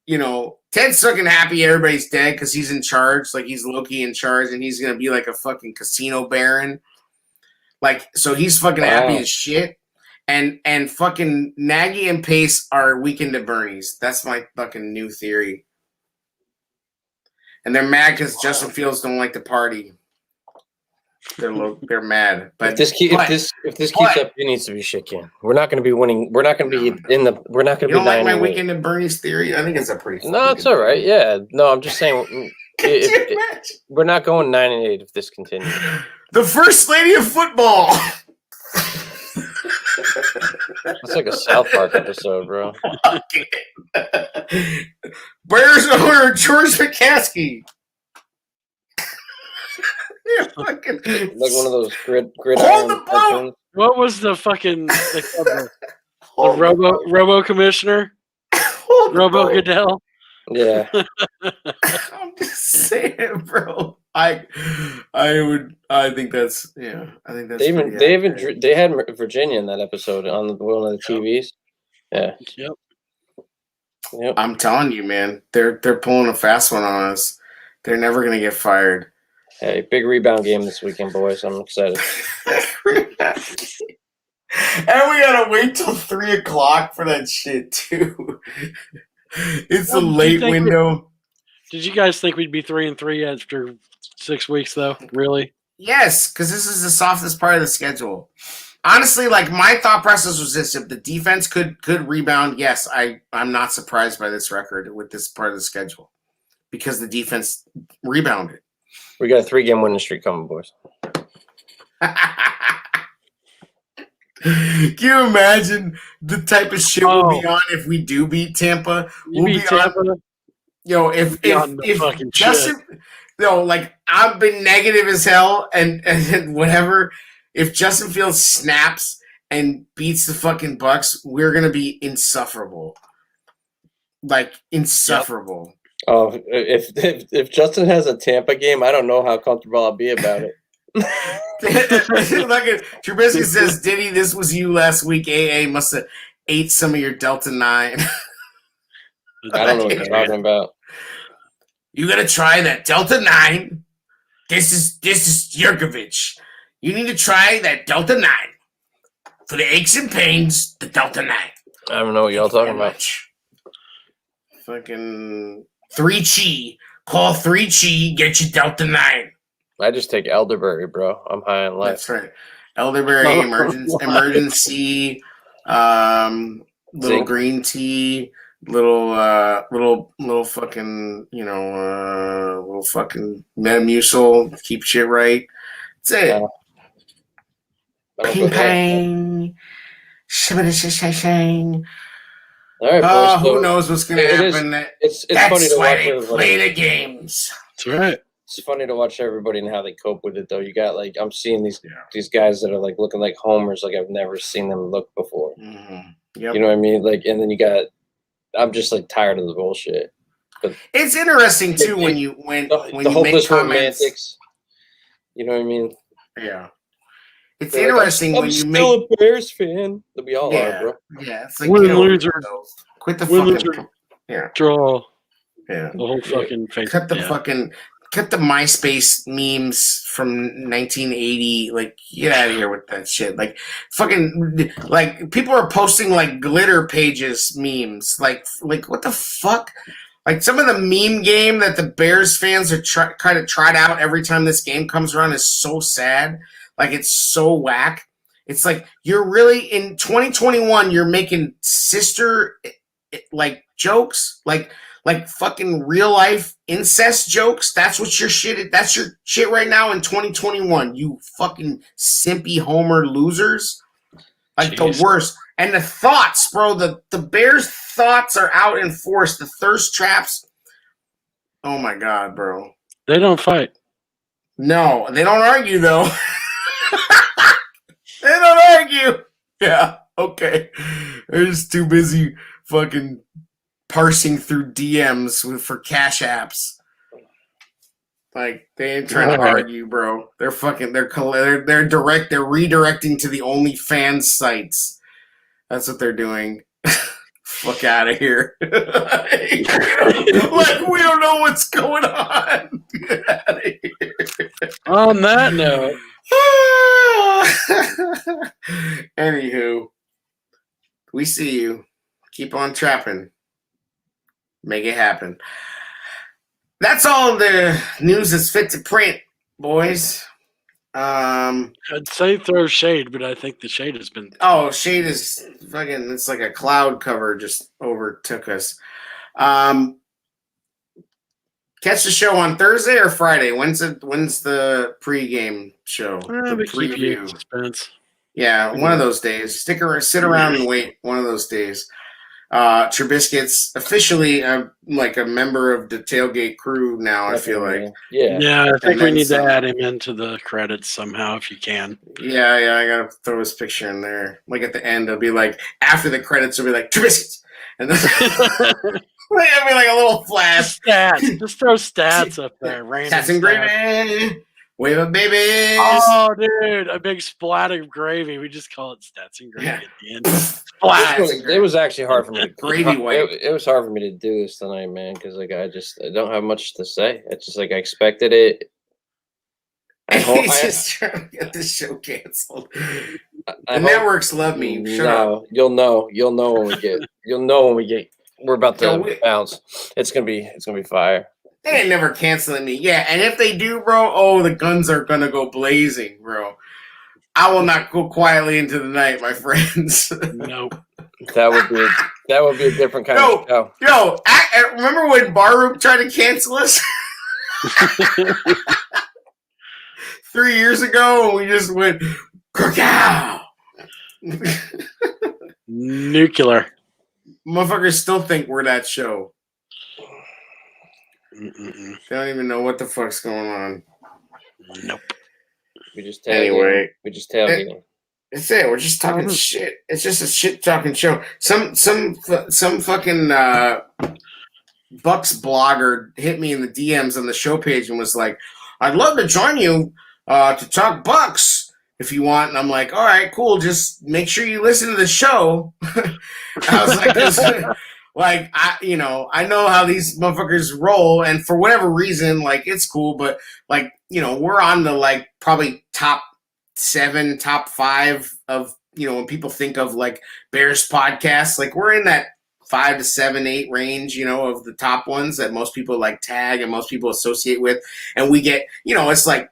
You know, Ted's fucking happy everybody's dead because he's in charge. Like, he's low-key in charge, and he's going to be like a fucking casino baron. Like, so he's fucking happy as shit. And fucking Nagy and Pace are Weekend at Bernie's. That's my fucking new theory. And they're mad because Justin Fields don't like to party. They're mad. But if this keeps up, it needs to be shit can. We're not going to be winning. We're not going to be in the. We're not going to be. You don't like my Weekend at Bernie's theory? I think it's a pretty. No, it's all right. Yeah. No, I'm just saying. We're not going 9-8 if this continues. The first lady of football. That's like a South Park episode, bro. Bears owner George McCaskey. Like one of those gridiron cartoons. What was the fucking the Robo Commissioner? Robo Goodell? Yeah. I'm just saying, bro. I think that's I think that's they had Virginia in that episode on one of the TVs. Yeah. Yep. I'm telling you, man, they're pulling a fast one on us. They're never gonna get fired. Hey, big rebound game this weekend, boys. I'm excited. And we gotta wait till 3:00 for that shit too. It's a late window. Did you guys think we'd be 3-3 after 6 weeks, though? Really? Yes, because this is the softest part of the schedule. Honestly, like, my thought process was this: if the defense could rebound, yes, I'm not surprised by this record with this part of the schedule because the defense rebounded. We got a 3-game winning streak coming, boys. Can you imagine the type of shit we'll be on if we do beat Tampa? We'll be Tampa. If Justin, like, I've been negative as hell and whatever. If Justin Fields snaps and beats the fucking Bucks, we're gonna be insufferable. Like, insufferable. Yep. Oh, if Justin has a Tampa game, I don't know how comfortable I'll be about it. Look at Trubisky says, Diddy, this was you last week. AA must have ate some of your Delta 9. I don't know what you're talking about. You gotta try that Delta 9. This is Yurkovich. You need to try that Delta 9. For the aches and pains, the Delta 9. I don't know what y'all talking about. Fucking 3-Chi. Call 3-Chi, get you Delta 9. I just take elderberry, bro. I'm high on life. That's right. Elderberry, emergency, little green tea, little fucking, little fucking Metamucil, keep shit right. That's it. Ping pang. Shing. All right, boys. Who knows what's gonna happen? It's That's funny to why watch they everybody. play the games. That's right. It's funny to watch everybody and how they cope with it, though. You got I'm seeing these guys that are looking like homers, like I've never seen them look before. Mm-hmm. Yep. You know what I mean? And then you got. I'm just tired of the bullshit. But it's interesting too when you make comments. Romantics. You know what I mean? Yeah. It's interesting when you make. I'm still a Bears fan. That we all are, bro. Yeah, it's like win, loser. Quit the win, fucking. Draw. Yeah. The whole fucking face. Cut the MySpace memes from 1980. Get out of here with that shit. People are posting glitter pages memes. What the fuck? Some of the meme game that the Bears fans are kind of tried out every time this game comes around is so sad. It's so whack. It's you're really in 2021. You're making sister jokes, fucking real life incest jokes. That's what your shit. That's your shit right now in 2021. You fucking simpy homer losers. The worst. And the thoughts, bro. The Bears' thoughts are out in force. The thirst traps. Oh my god, bro. They don't fight. No, they don't argue though. They don't argue. Yeah, okay. They're just too busy fucking parsing through DMs for cash apps. They ain't trying to argue, bro. They're redirecting to the OnlyFans sites. That's what they're doing. Fuck out of here. We don't know what's going on. Get out of here. On that note. Anywho, we see you. Keep on trapping. Make it happen. That's all the news that's fit to print, boys. I'd say throw shade, but I think the shade has been. Oh, shade is fucking. It's like a cloud cover just overtook us. Catch the show on Thursday or Friday. When's the pregame show? The preview. Suspense. Yeah, one of those days. Sit around and wait. One of those days. Trubisky's officially a member of the tailgate crew now. I feel like. Yeah. I think we need to add him into the credits somehow if you can. Yeah. I gotta throw his picture in there. At the end, it'll be after the credits, it'll be Trubisky's, and then it'll be a little flash. Stats. Just throw stats up there. Stats and gravy. Wave up, babies. Oh, dude, a big splat of gravy. We just call it stats and gravy at the end. It was actually hard for me. Gravy white. It was hard for me to do this tonight, man, because I don't have much to say. It's just I expected it. He's just trying to get this show canceled. The networks love me. Shut up. You'll know when we get. We're about to bounce. It's gonna be fire. They ain't never canceling me. Yeah, and if they do, bro, the guns are gonna go blazing, bro. I will not go quietly into the night, my friends. Nope. That would be a different kind of show. Yo, remember when Barroom tried to cancel us? 3 years ago, and we just went, Krakow! Nuclear. Motherfuckers still think we're that show. Mm-mm. They don't even know what the fuck's going on. Nope. We just tailgate. That's it. We're just talking shit. It's just a shit talking show. Some fucking Bucks blogger hit me in the DMs on the show page and was like, "I'd love to join you to talk Bucks if you want. And I'm like, all right, cool. Just make sure you listen to the show. I was like, I know how these motherfuckers roll, and for whatever reason, like, it's cool, but like, we're on the like probably top 7, top 5 of, when people think of like Bears podcasts, like we're in that 5 to 7, 8 range, of the top ones that most people like tag and most people associate with. And we get, it's like,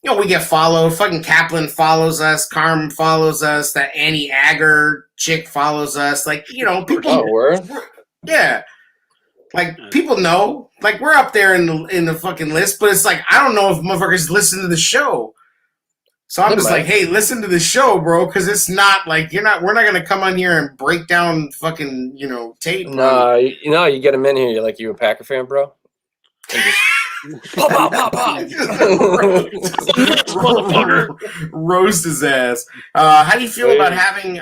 we get followed. Fucking Kaplan follows us. Carm follows us. That Annie Agger chick follows us. Like, people. Oh, word? Yeah. Like, people know. Like, we're up there in the fucking list, but it's like, I don't know if motherfuckers listen to the show. So I'm just like, hey, listen to the show, bro, because it's not like we're not gonna come on here and break down fucking, tape. No, you get them in here. You're like, you a Packer fan, bro? And just pop, pop, pop. Roast his ass. How do you feel about having?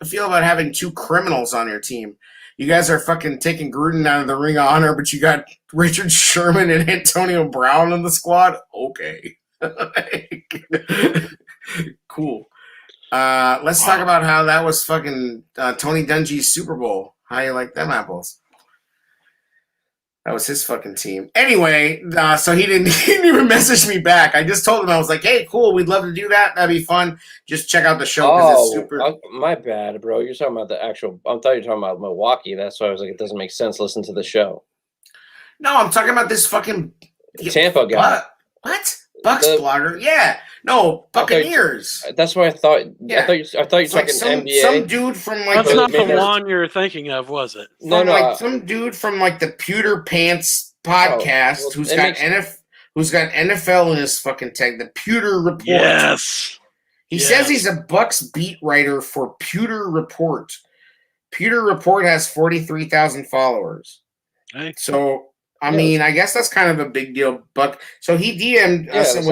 Feel about having 2 criminals on your team? You guys are fucking taking Gruden out of the Ring of Honor, but you got Richard Sherman and Antonio Brown in the squad. Okay. Cool. Let's talk about how that was fucking Tony Dungy's Super Bowl. How you like them apples? That was his fucking team. Anyway, so he didn't even message me back. I just told him, I was like, hey, cool, we'd love to do that. That'd be fun. Just check out the show because it's super. My bad, bro. You're talking about the actual. I thought you were talking about Milwaukee. That's why I was like, it doesn't make sense. Listen to the show. No, I'm talking about this fucking Tampa guy. What? Bucks blogger? Yeah. No, Buccaneers. That's what I thought. Yeah. I thought you were talking NBA. Some dude from like. That's not the one you're thinking of, was it? No. Some dude from like the Pewter Pants podcast who's got NFL in his fucking tag. The Pewter Report. Yes. He says he's a Bucks beat writer for Pewter Report. Pewter Report has 43,000 followers. Hey. So. I mean, I guess that's kind of a big deal, Buck. So he DM'd us and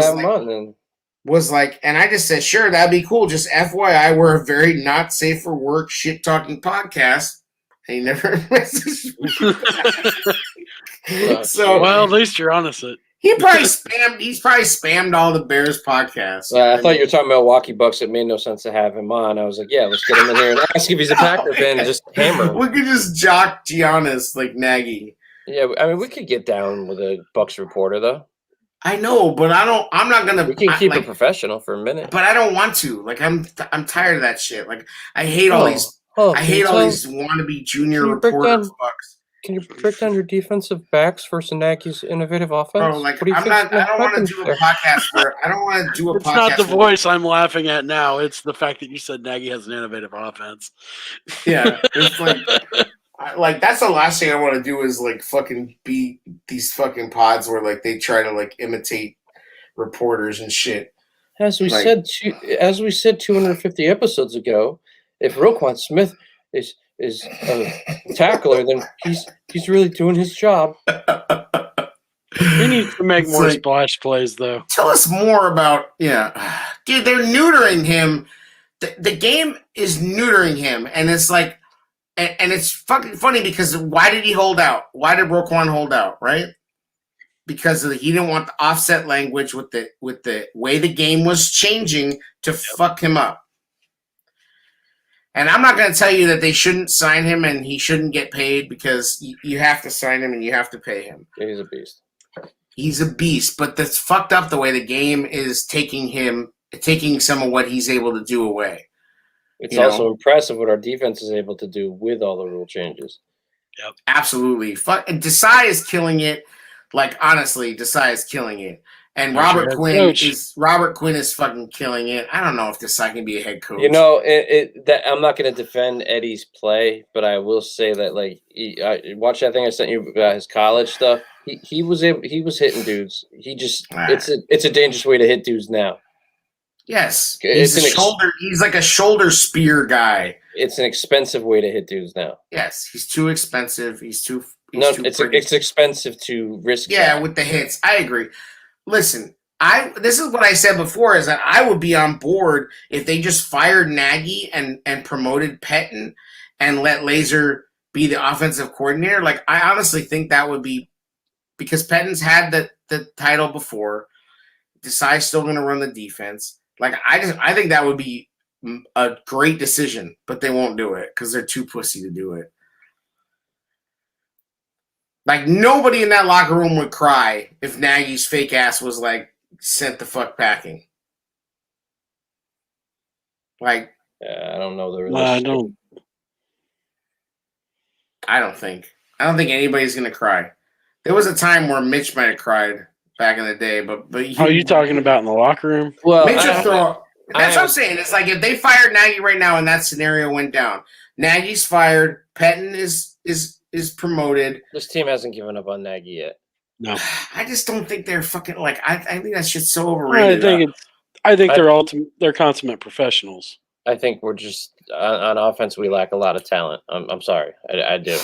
was like, and I just said, sure, that'd be cool. Just FYI, we're a very not safe for work, shit talking podcast. And he never messaged me. So, well, at least you're honest. He's probably spammed all the Bears podcasts. I thought you were talking Milwaukee Bucks. It made no sense to have him on. I was like, yeah, let's get him in here and ask if he's a Packer fan and just hammer him. We could just jock Giannis like Nagy. Yeah, I mean, we could get down with a Bucks reporter, though. I know, but I'm not gonna. We can keep it professional for a minute. But I don't want to. Like, I'm tired of that shit. Like, I hate all these. I hate all these wannabe junior reporters. Bucks. Can you break down your defensive backs versus Nagy's innovative offense? Bro, like, I don't want to do a podcast where I don't want to do a podcast. It's not the voice I'm laughing at now. It's the fact that you said Nagy has an innovative offense. Yeah, it's like that's the last thing I want to do is like fucking be these fucking pods where like they try to like imitate reporters and shit. As we said 250 episodes ago, if Roquan Smith is a tackler, then he's really doing his job. He needs to make more splash plays, though. Tell us more about dude. They're neutering him. The game is neutering him, and it's like. And it's fucking funny because why did he hold out? Why did Roquan hold out? Right? Because he didn't want the offset language with the way the game was changing to fuck him up. And I'm not going to tell you that they shouldn't sign him and he shouldn't get paid because you have to sign him and you have to pay him. Yeah, he's a beast. He's a beast, but that's fucked up the way the game is taking some of what he's able to do away. It's also impressive what our defense is able to do with all the rule changes. Yep, absolutely. Desai is killing it. Like, honestly, Desai is killing it. And Robert Quinn is fucking killing it. I don't know if Desai can be a head coach. I'm not going to defend Eddie's play, but I will say that watch that thing I sent you about his college stuff. He was hitting dudes. It's a dangerous way to hit dudes now. Yes, he's like a shoulder spear guy. It's an expensive way to hit dudes now. Yes, he's too expensive. It's expensive to risk. Yeah, that. With the hits, I agree. Listen, this is what I said before: is that I would be on board if they just fired Nagy and promoted Pettin and let Laser be the offensive coordinator. Like, I honestly think that would be because Pettin's had the title before. Desai's still going to run the defense. Like, I think that would be a great decision, but they won't do it because they're too pussy to do it. Like, nobody in that locker room would cry if Nagy's fake ass was, like, sent the fuck packing. Like, Yeah, I don't know the I don't think anybody's going to cry. There was a time where Mitch might have cried back in the day, but are you talking about in the locker room? Well, Mitch would throw. That's what I'm saying. It's like if they fired Nagy right now and that scenario went down, Nagy's fired, Pettin is promoted. This team hasn't given up on Nagy yet. No, I just don't think they're fucking like. I think that shit's so overrated. I think they're consummate professionals. I think we're just on offense. We lack a lot of talent. I'm sorry, I do.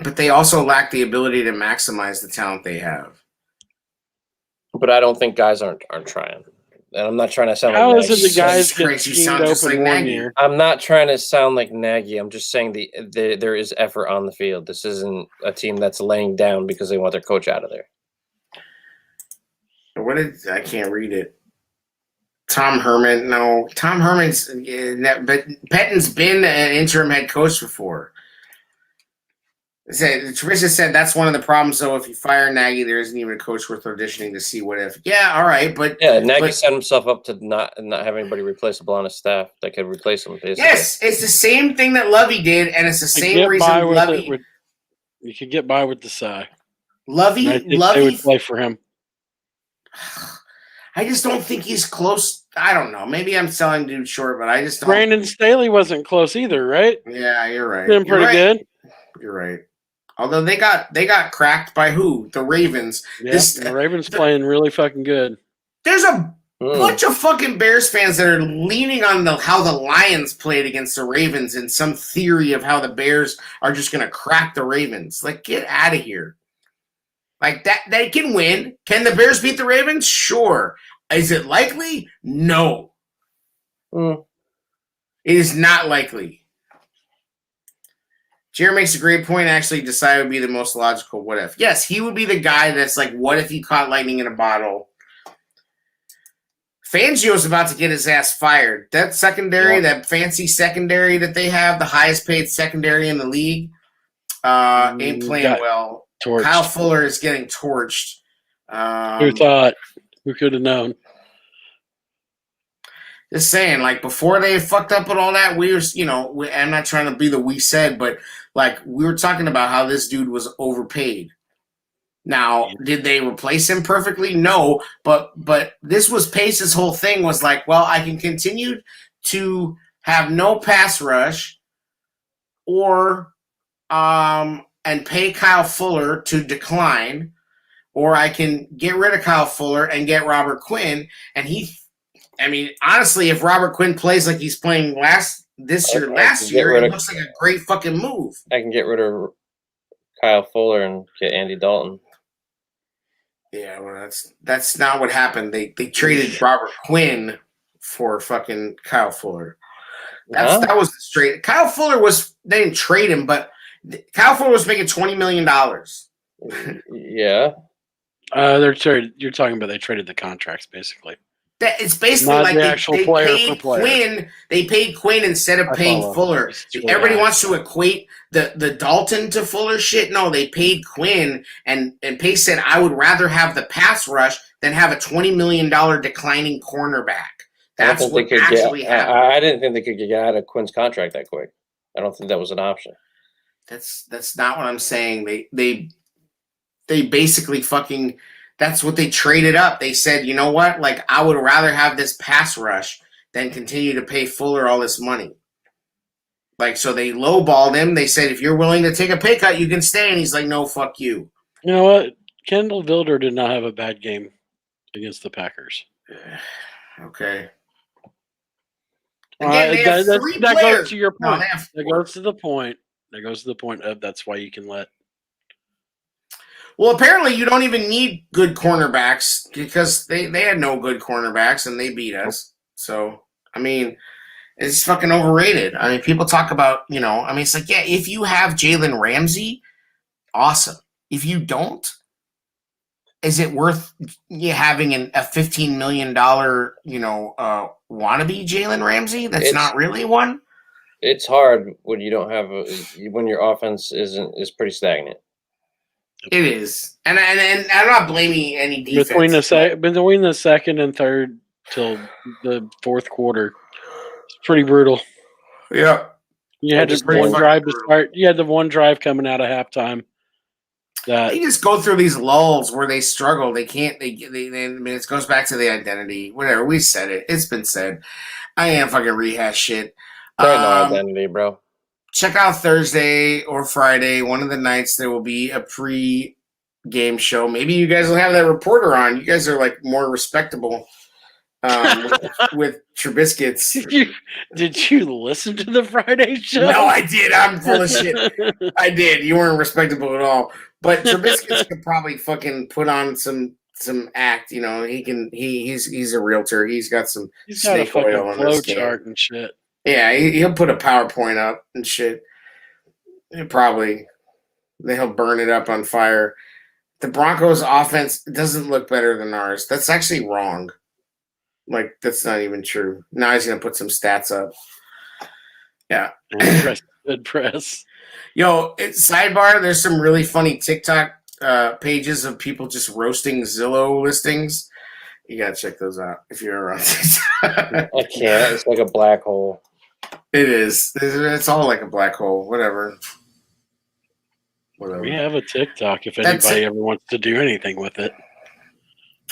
But they also lack the ability to maximize the talent they have. But I don't think guys aren't trying. And I'm not trying to sound How like is it the guys get Christ, you schemed sound just open like one Nagy. year? I'm not trying to sound like Nagy. I'm just saying there is effort on the field. This isn't a team that's laying down because they want their coach out of there. I can't read it. Tom Herman, no. Tom Herman's, but Pettin's been an interim head coach before. Teresa said that's one of the problems, though. If you fire Nagy, there isn't even a coach worth auditioning to see what if. Yeah, all right, but yeah, Nagy set himself up to not have anybody replaceable on his staff that could replace him. Basically. Yes, it's the same thing that Lovey did, and it's the same reason Lovey. You could get by with Desai. Lovey would play for him. I just don't think he's close. I don't know. Maybe I'm selling dude short, but I just don't. Brandon Staley wasn't close either, right? Yeah, you're right. Been pretty good. You're right. Although they got cracked by who? The Ravens. Yeah, the Ravens playing really fucking good. There's a bunch of fucking Bears fans that are leaning on how the Lions played against the Ravens in some theory of how the Bears are just going to crack the Ravens. Like, get out of here. Like, that they can win. Can the Bears beat the Ravens? Sure. Is it likely? No. It is not likely. Jared makes a great point. Actually, Desai would be the most logical what if. Yes, he would be the guy that's like, what if he caught lightning in a bottle? Fangio's about to get his ass fired. That secondary, that fancy secondary that they have, the highest paid secondary in the league, ain't playing well. Torched. Kyle Fuller is getting torched. Who thought? Who could have known? Just saying, like, before they fucked up with all that, we were, I'm not trying to be the we said, but, like, we were talking about how this dude was overpaid. Now, did they replace him perfectly? No, but this was Pace's whole thing was like, well, I can continue to have no pass rush or and pay Kyle Fuller to decline, or I can get rid of Kyle Fuller and get Robert Quinn, and honestly, if Robert Quinn plays like he's playing last year, it looks like a great fucking move. I can get rid of Kyle Fuller and get Andy Dalton. Yeah, well, that's not what happened. They traded Robert Quinn for fucking Kyle Fuller. That was straight. Kyle Fuller they didn't trade him, but Kyle Fuller was making $20 million. Yeah. You're talking about they traded the contracts basically. It's basically not like the actual player paid for player. They paid Quinn instead of paying Fuller. Everybody wants to equate the Dalton to Fuller shit. No, they paid Quinn, and Pace said, I would rather have the pass rush than have a $20 million declining cornerback. That's what actually happened. I didn't think they could get out of Quinn's contract that quick. I don't think that was an option. That's not what I'm saying. They basically fucking. That's what they traded up. They said, you know what? Like, I would rather have this pass rush than continue to pay Fuller all this money. Like, so they lowballed him. They said, if you're willing to take a pay cut, you can stay. And he's like, no, fuck you. You know what? Kendall Vilder did not have a bad game against the Packers. Okay. Again, that goes to your point. No, that goes to the point. That goes to the point of that's why you can let. Well, apparently you don't even need good cornerbacks because they had no good cornerbacks and they beat us. So, it's fucking overrated. People talk about, it's like, yeah, if you have Jalen Ramsey, awesome. If you don't, is it worth you having a $15 million, wannabe Jalen Ramsey? That's not really one. It's hard when you don't have when your offense is pretty stagnant. It is, and I'm not blaming any defense. Between the second and third till the fourth quarter, it's pretty brutal. Yeah, you had one drive to start. You had the one drive coming out of halftime. They just go through these lulls where they struggle. They can't. I mean, it goes back to the identity. Whatever, we said it. It's been said. I ain't fucking rehash shit. No identity, bro. Check out Thursday or Friday, one of the nights. There will be a pre-game show. Maybe you guys will have that reporter on. You guys are like more respectable with Trubiscuits. Did you listen to the Friday show? No, I did. I'm full of shit. I did. You weren't respectable at all. But Trubiscuits could probably fucking put on some act. You know, he's a realtor. He's got some snake oil on his chart and shit. Yeah, he'll put a PowerPoint up and shit. Then he'll burn it up on fire. The Broncos' offense doesn't look better than ours. That's actually wrong. Like, that's not even true. Now he's going to put some stats up. Yeah. Good press. Yo, sidebar, there's some really funny TikTok pages of people just roasting Zillow listings. You got to check those out if you're around TikTok. I can't. It's like a black hole. It is. It's all like a black hole. Whatever. We have a TikTok if anybody ever wants to do anything with it.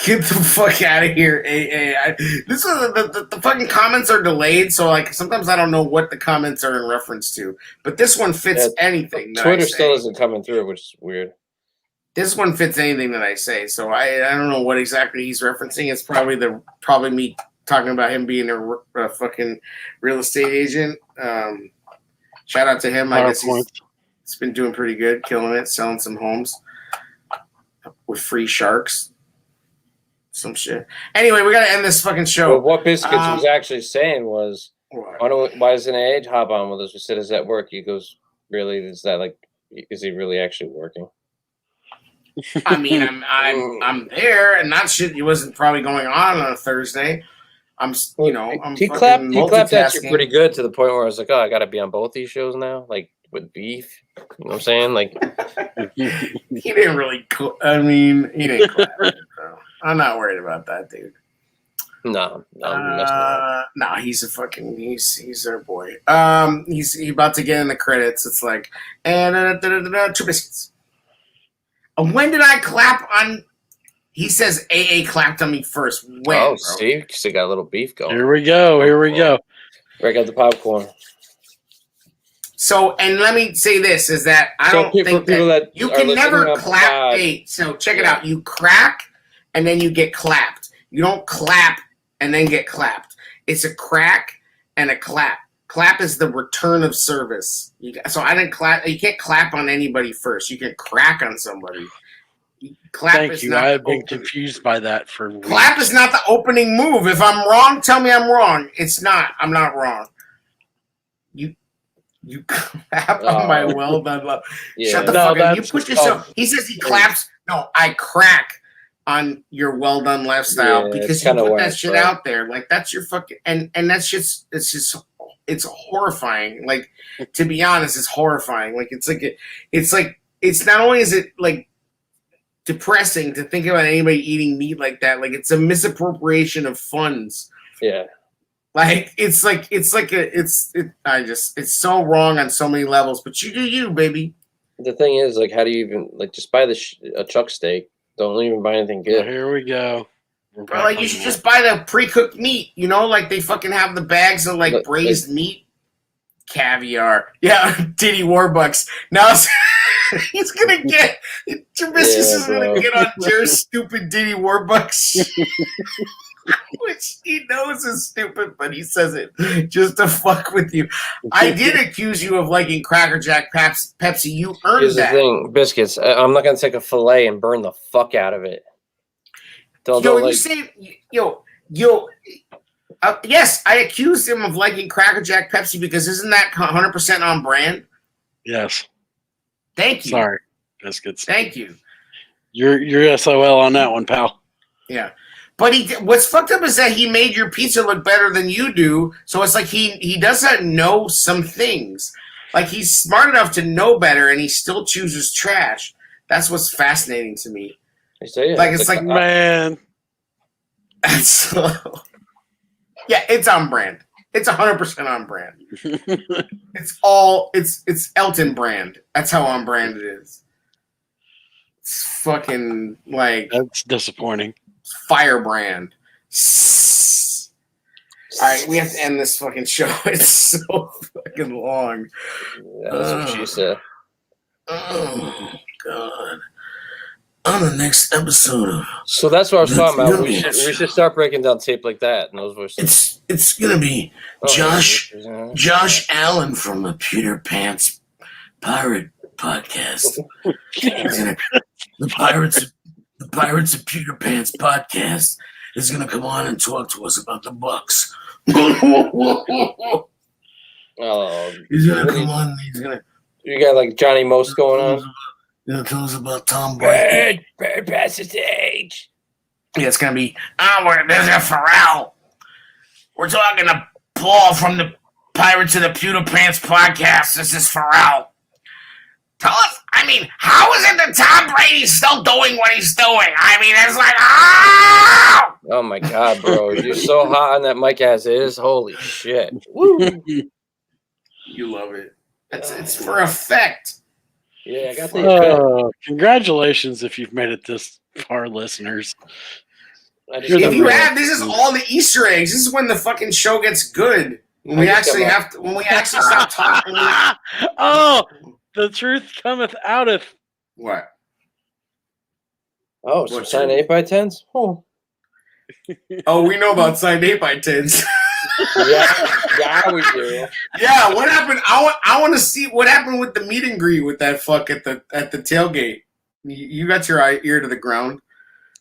Get the fuck out of here, AA. This is the fucking comments are delayed, so like sometimes I don't know what the comments are in reference to. But this one fits anything. Twitter still isn't coming through, which is weird. This one fits anything that I say, so I don't know what exactly he's referencing. It's probably me talking about him being a fucking real estate agent. Shout out to him. I guess he's been doing pretty good, killing it, selling some homes with free sharks. Some shit. Anyway, we got to end this fucking show. Well, what Biscuits was actually saying was, why doesn't Age hop on with us? We said, is that work? He goes, really? Is he really actually working? I mean, I'm there, and that shit wasn't probably going on a Thursday. He clapped at you pretty good to the point where I was like, oh, I got to be on both these shows now, like with beef. You know what I'm saying? Like, he didn't really. He didn't clap. Bro. I'm not worried about that, dude. No, he's a fucking he's our boy. He's about to get in the credits. It's like two biscuits. When did I clap on? He says AA clapped on me first. When? Oh, bro? See, because they got a little beef going. Here we go. Break out the popcorn. So, and let me say this, is that I don't think that you can never clap. Hey, so check it out. You crack, and then you get clapped. You don't clap and then get clapped. It's a crack and a clap. Clap is the return of service. So I didn't clap. You can't clap on anybody first. You can crack on somebody. Clap Thank you. I have been confused by that for weeks. Clap is not the opening move. If I'm wrong, tell me I'm wrong. It's not. I'm not wrong. You clap on my well done love. Yeah. Shut the fuck up. You put yourself. He says he claps. No, I crack on your well done lifestyle because you put that shit out there. Like that's your fucking and that's just it's horrifying. Like to be honest, it's horrifying. Like it's not only is it like depressing to think about anybody eating meat like that. Like it's a misappropriation of funds. Yeah. Like it's so wrong on so many levels, but you do you, baby. The thing is, like, how do you even just buy a chuck steak? Don't even buy anything good. Oh, here we go. Bro, like you should just buy the pre-cooked meat. You know, like they fucking have the bags of like braised meat, caviar. Yeah, Diddy Warbucks. Now he's gonna get Trubisky is gonna get on Jer's stupid Diddy Warbucks. Which he knows is stupid, but he says it just to fuck with you. I did accuse you of liking Cracker Jack Pepsi. You earned Here's that. The thing, biscuits. I'm not gonna take a fillet and burn the fuck out of it. You say, yes, I accused him of liking Cracker Jack Pepsi because isn't that 100% on brand? Yes. Thank you. Sorry, biscuits. Thank you. You're SOL on that one, pal. Yeah. But what's fucked up is that he made your pizza look better than you do. So it's like he doesn't know some things. Like he's smart enough to know better, and he still chooses trash. That's what's fascinating to me. It's like man. Yeah, it's on brand. It's 100% on brand. It's Elton brand. That's how on brand it is. It's fucking like that's disappointing. Firebrand. All right, we have to end this fucking show. It's so fucking long. That's what she said. Oh God. On the next episode of So that's what I was talking about. We should start breaking down tape like that and those voices. It's gonna be Josh Allen from the Peter Pants Pirate Podcast. The Pirates of Peter Pants Podcast is gonna come on and talk to us about the Bucks. He's gonna come on. You got like Johnny Most going on. He's gonna tell us about Tom Brady. Bird passes age. Yeah, it's gonna be. There's a Pharrell. We're talking to Paul from the Pirates of the Pewter Pants Podcast. This is Pharrell. Tell us. I mean, how is it that Tom Brady's still doing what he's doing? I mean, it's like, oh my God, bro, you're so hot on that mic as it is. Holy shit! Woo. You love it. It's for effect. Yeah, I got the. Congratulations if you've made it this far, listeners. If you have, this is all the Easter eggs. This is when the fucking show gets good. When we actually stop talking. Oh, the truth cometh outeth. What? Oh, so signed 8x10s? Oh. Oh, we know about signed 8x10s. yeah, we do. Yeah, what happened? I want to see what happened with the meet and greet with that fuck at the tailgate. You got your ear to the ground.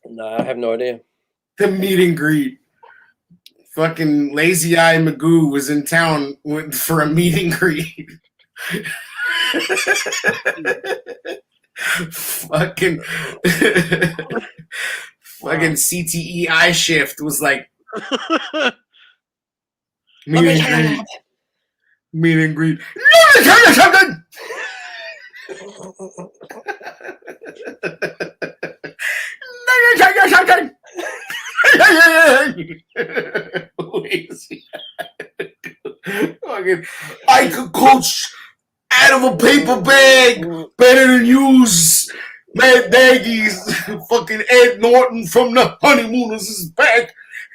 No, I have no idea. The meet and greet. Fucking Lazy Eye Magoo was in town for a meet and greet. fucking CTE eye shift was like meet and greet. I could coach out of a paper bag better than use Matt Nagy's. Fucking Ed Norton from the Honeymooners is back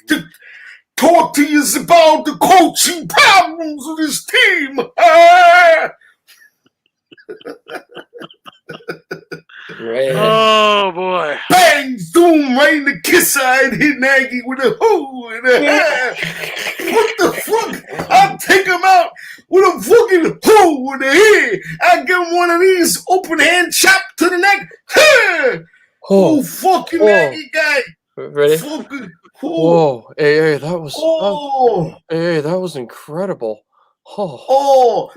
to talk to you about the coaching problems of his team. Right. Oh boy! Bang! Zoom! Right in the kiss side. Hit Nagy with a hoo and a hair. What the fuck? I'll take him out with a fucking hoo in the head. I give him one of these open hand chop to the neck. Oh, fucking Nagy guy. Ready? Fucking, whoa! Hey, that was. Hey, that was incredible.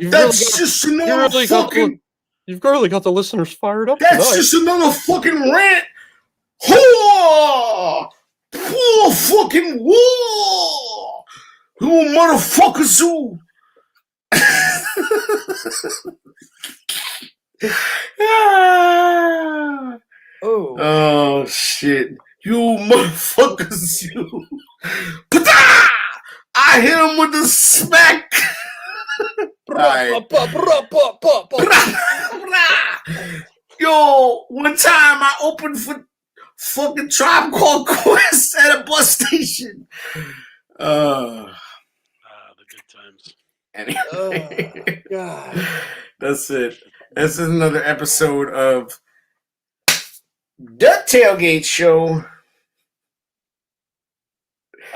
That's just another fucking. You've really got the listeners fired up. That's tonight. Just another fucking rant. Poor fucking war. You motherfuckers who. Oh shit. You motherfuckers you. I hit him with the smack. Right. Yo, one time I opened for fucking Tribe Called Quest at a bus station. The good times. Anyway, God. That's it. This is another episode of The Tailgate Show.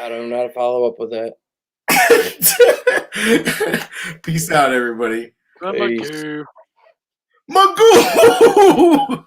I don't know how to follow up with that. Peace out, everybody. Magoo. Magoo!